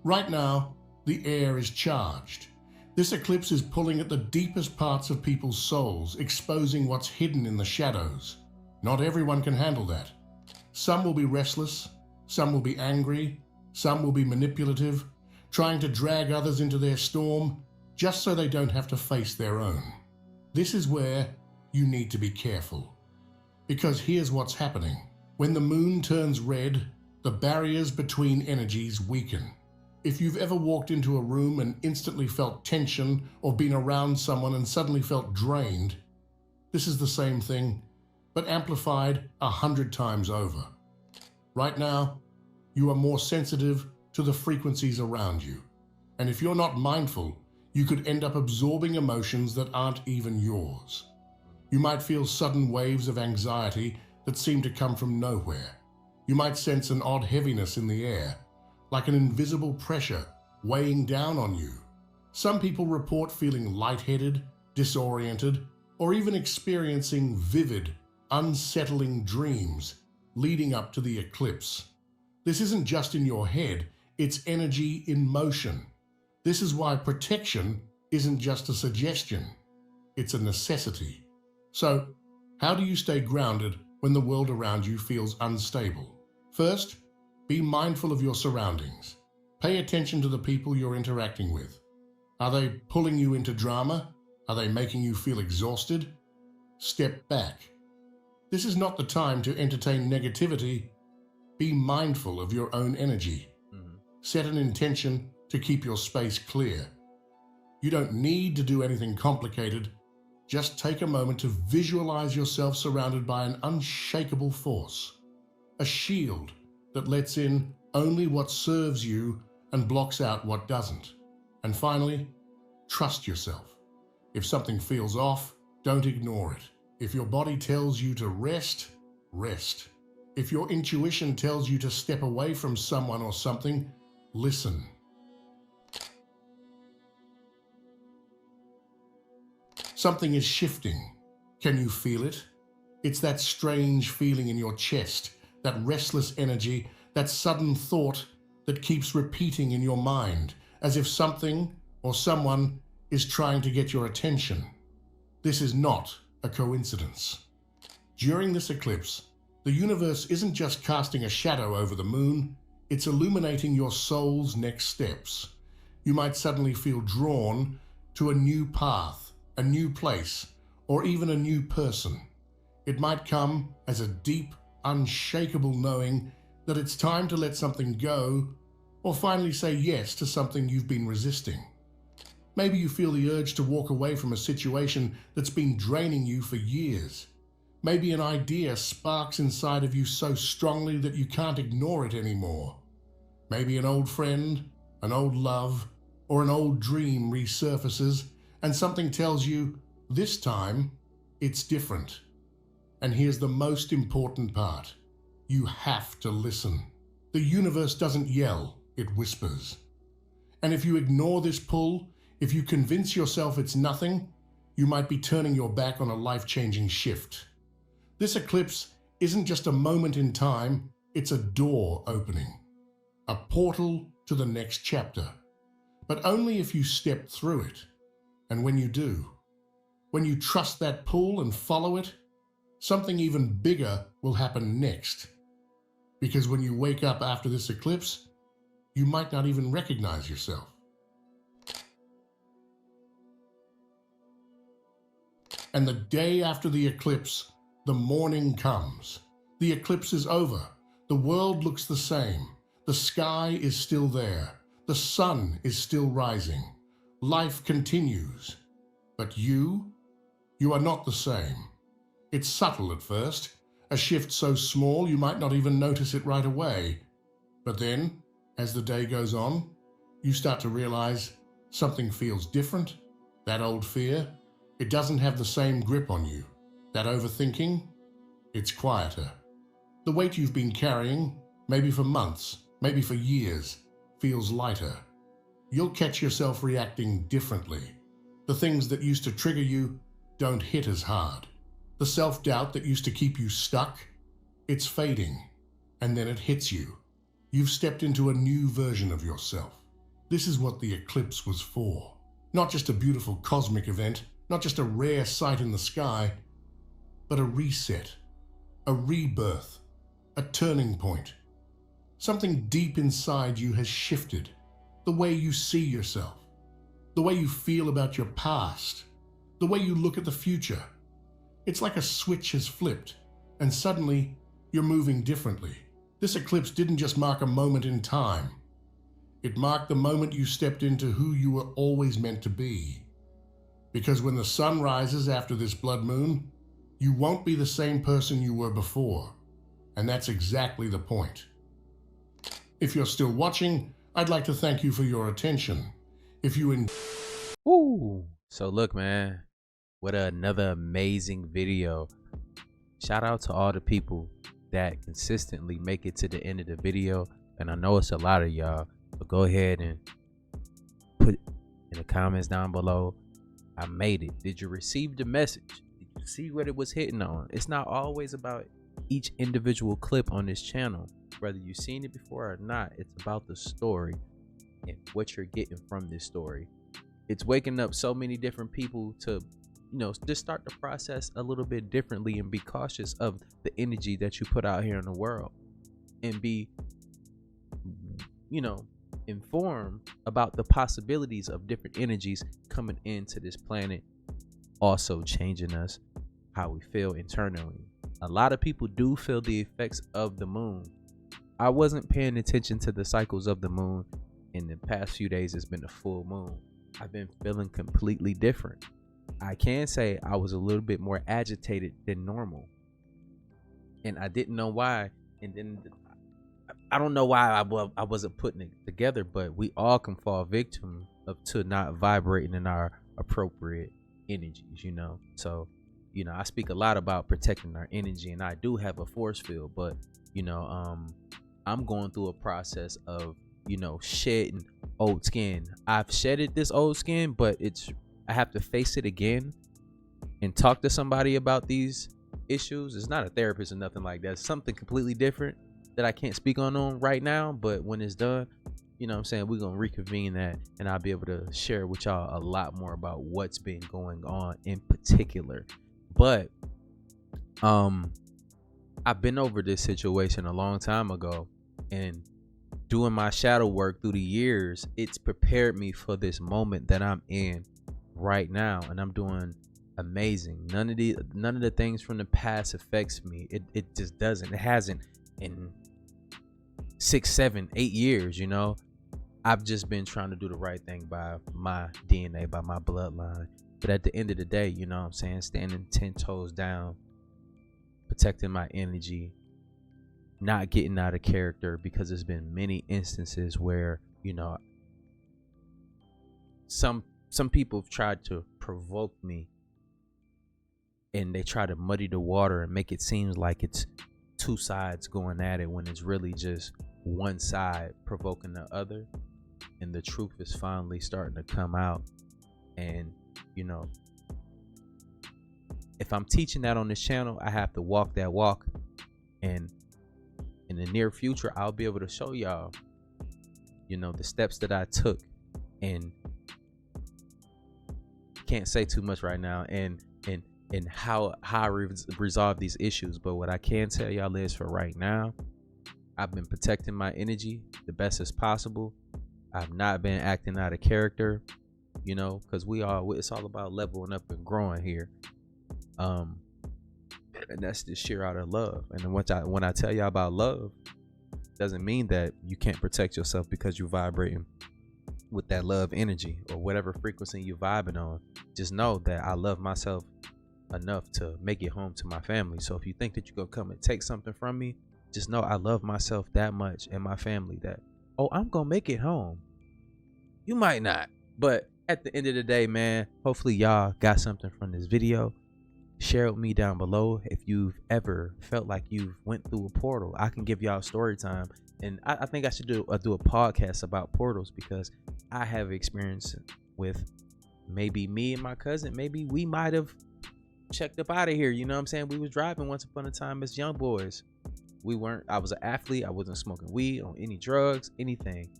Right now, the air is charged. This eclipse is pulling at the deepest parts of people's souls, exposing what's hidden in the shadows. Not everyone can handle that. Some will be restless, some will be angry, some will be manipulative, trying to drag others into their storm just so they don't have to face their own. This is where you need to be careful. Because here's what's happening. When the moon turns red, the barriers between energies weaken. If you've ever walked into a room and instantly felt tension or been around someone and suddenly felt drained, this is the same thing, but amplified 100 times over. Right now, you are more sensitive to the frequencies around you. And if you're not mindful, you could end up absorbing emotions that aren't even yours. You might feel sudden waves of anxiety that seem to come from nowhere. You might sense an odd heaviness in the air, like an invisible pressure weighing down on you. Some people report feeling lightheaded, disoriented, or even experiencing vivid, unsettling dreams leading up to the eclipse. This isn't just in your head, it's energy in motion. This is why protection isn't just a suggestion, it's a necessity. So, how do you stay grounded when the world around you feels unstable? First, be mindful of your surroundings. Pay attention to the people you're interacting with. Are they pulling you into drama? Are they making you feel exhausted? Step back. This is not the time to entertain negativity. Be mindful of your own energy. Set an intention to keep your space clear. You don't need to do anything complicated. Just take a moment to visualize yourself surrounded by an unshakable force, a shield that lets in only what serves you and blocks out what doesn't. And finally, trust yourself. If something feels off, don't ignore it. If your body tells you to rest, rest. If your intuition tells you to step away from someone or something, listen. Something is shifting. Can you feel it? It's that strange feeling in your chest, that restless energy, that sudden thought that keeps repeating in your mind, as if something or someone is trying to get your attention. This is not a coincidence. During this eclipse, the universe isn't just casting a shadow over the moon, it's illuminating your soul's next steps. You might suddenly feel drawn to a new path, a new place, or even a new person. It might come as a deep, unshakable knowing that it's time to let something go, or finally say yes to something you've been resisting. Maybe you feel the urge to walk away from a situation that's been draining you for years. Maybe an idea sparks inside of you so strongly that you can't ignore it anymore. Maybe an old friend, an old love, or an old dream resurfaces and something tells you, this time, it's different. And here's the most important part. You have to listen. The universe doesn't yell, it whispers. And if you ignore this pull, if you convince yourself it's nothing, you might be turning your back on a life-changing shift. This eclipse isn't just a moment in time, it's a door opening. A portal to the next chapter. But only if you step through it. And when you do, when you trust that pull and follow it, something even bigger will happen next. Because when you wake up after this eclipse, you might not even recognize yourself. And the day after the eclipse, the morning comes. The eclipse is over. The world looks the same. The sky is still there. The sun is still rising. Life continues. But you are not the same. It's subtle at first, a shift so small you might not even notice it right away. But then, as the day goes on, you start to realize something feels different. That old fear, it doesn't have the same grip on you. That overthinking, it's quieter. The weight you've been carrying, maybe for months, maybe for years, feels lighter. You'll catch yourself reacting differently. The things that used to trigger you don't hit as hard. The self-doubt that used to keep you stuck, it's fading, and then it hits you. You've stepped into a new version of yourself. This is what the eclipse was for. Not just a beautiful cosmic event, not just a rare sight in the sky, but a reset, a rebirth, a turning point. Something deep inside you has shifted. The way you see yourself, the way you feel about your past, the way you look at the future. It's like a switch has flipped, and suddenly you're moving differently. This eclipse didn't just mark a moment in time. It marked the moment you stepped into who you were always meant to be. Because when the sun rises after this blood moon, you won't be the same person you were before. And that's exactly the point. If you're still watching, I'd like to thank you for your attention. If you Ooh. So look, man, what another amazing video. Shout out to all the people that consistently make it to the end of the video. And I know it's a lot of y'all, but go ahead and put in the comments down below, I made it. Did you receive the message? Did you see what it was hitting on? It's not always about each individual clip on this channel, whether you've seen it before or not. It's about the story and what you're getting from this story. It's waking up so many different people to, you know, just start the process a little bit differently and be cautious of the energy that you put out here in the world, and be, you know, informed about the possibilities of different energies coming into this planet, also changing us, how we feel internally. A lot of people do feel the effects of the moon. I wasn't paying attention to the cycles of the moon. In the past few days, it's been a full moon. I've been feeling completely different. I can say I was a little bit more agitated than normal, and I didn't know why. And then I don't know why I wasn't putting it together, but we all can fall victim to not vibrating in our appropriate energies, you know. So, you know, I speak a lot about protecting our energy, and I do have a force field, but, you know, I'm going through a process of, you know, shedding old skin. I've shedded this old skin, but I have to face it again and talk to somebody about these issues. It's not a therapist or nothing like that. It's something completely different that I can't speak on right now, but when it's done, you know what I'm saying, we're gonna reconvene that, and I'll be able to share with y'all a lot more about what's been going on in particular. But I've been over this situation a long time ago, and doing my shadow work through the years, it's prepared me for this moment that I'm in right now, and I'm doing amazing. None of the things from the past affects me. It just doesn't. It hasn't in 6, 7, 8 years, you know. I've just been trying to do the right thing by my DNA, by my bloodline. But at the end of the day, you know what I'm saying, standing 10 toes down, protecting my energy, not getting out of character, because there's been many instances where, you know, some people have tried to provoke me, and they try to muddy the water and make it seem like it's two sides going at it, when it's really just one side provoking the other. And the truth is finally starting to come out. And, you know, if I'm teaching that on this channel, I have to walk that walk. And in the near future, I'll be able to show y'all, you know, the steps that I took. And can't say too much right now, and how I resolve these issues. But what I can tell y'all is, for right now, I've been protecting my energy the best as possible. I've not been acting out of character, you know, because it's all about leveling up and growing here. And that's just sheer out of love. And when I tell y'all about love, doesn't mean that you can't protect yourself because you're vibrating with that love energy or whatever frequency you're vibing on. Just know that I love myself enough to make it home to my family. So if you think that you're gonna come and take something from me, just know I love myself that much and my family that, oh, I'm gonna make it home. You might not, but at the end of the day, man, hopefully y'all got something from this video. Share with me down below if you've ever felt like you've went through a portal. I can give y'all story time, and I think I should do a podcast about portals, because I have experience with maybe me and my cousin, maybe we might have checked up out of here. You know what I'm saying? We was driving once upon a time as young boys. I was an athlete. I wasn't smoking weed on any drugs, anything.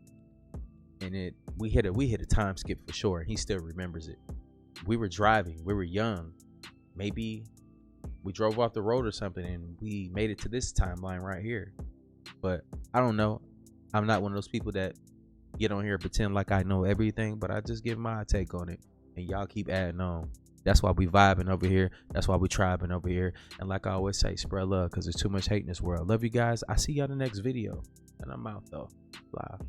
And we hit a time skip for sure. He still remembers it. We were driving. We were young. Maybe we drove off the road or something and we made it to this timeline right here. But I don't know. I'm not one of those people that get on here and pretend like I know everything, but I just give my take on it. And y'all keep adding on. That's why we vibing over here. That's why we tribing over here. And like I always say, spread love, because there's too much hate in this world. Love you guys. I see y'all in the next video. And I'm out though. Live.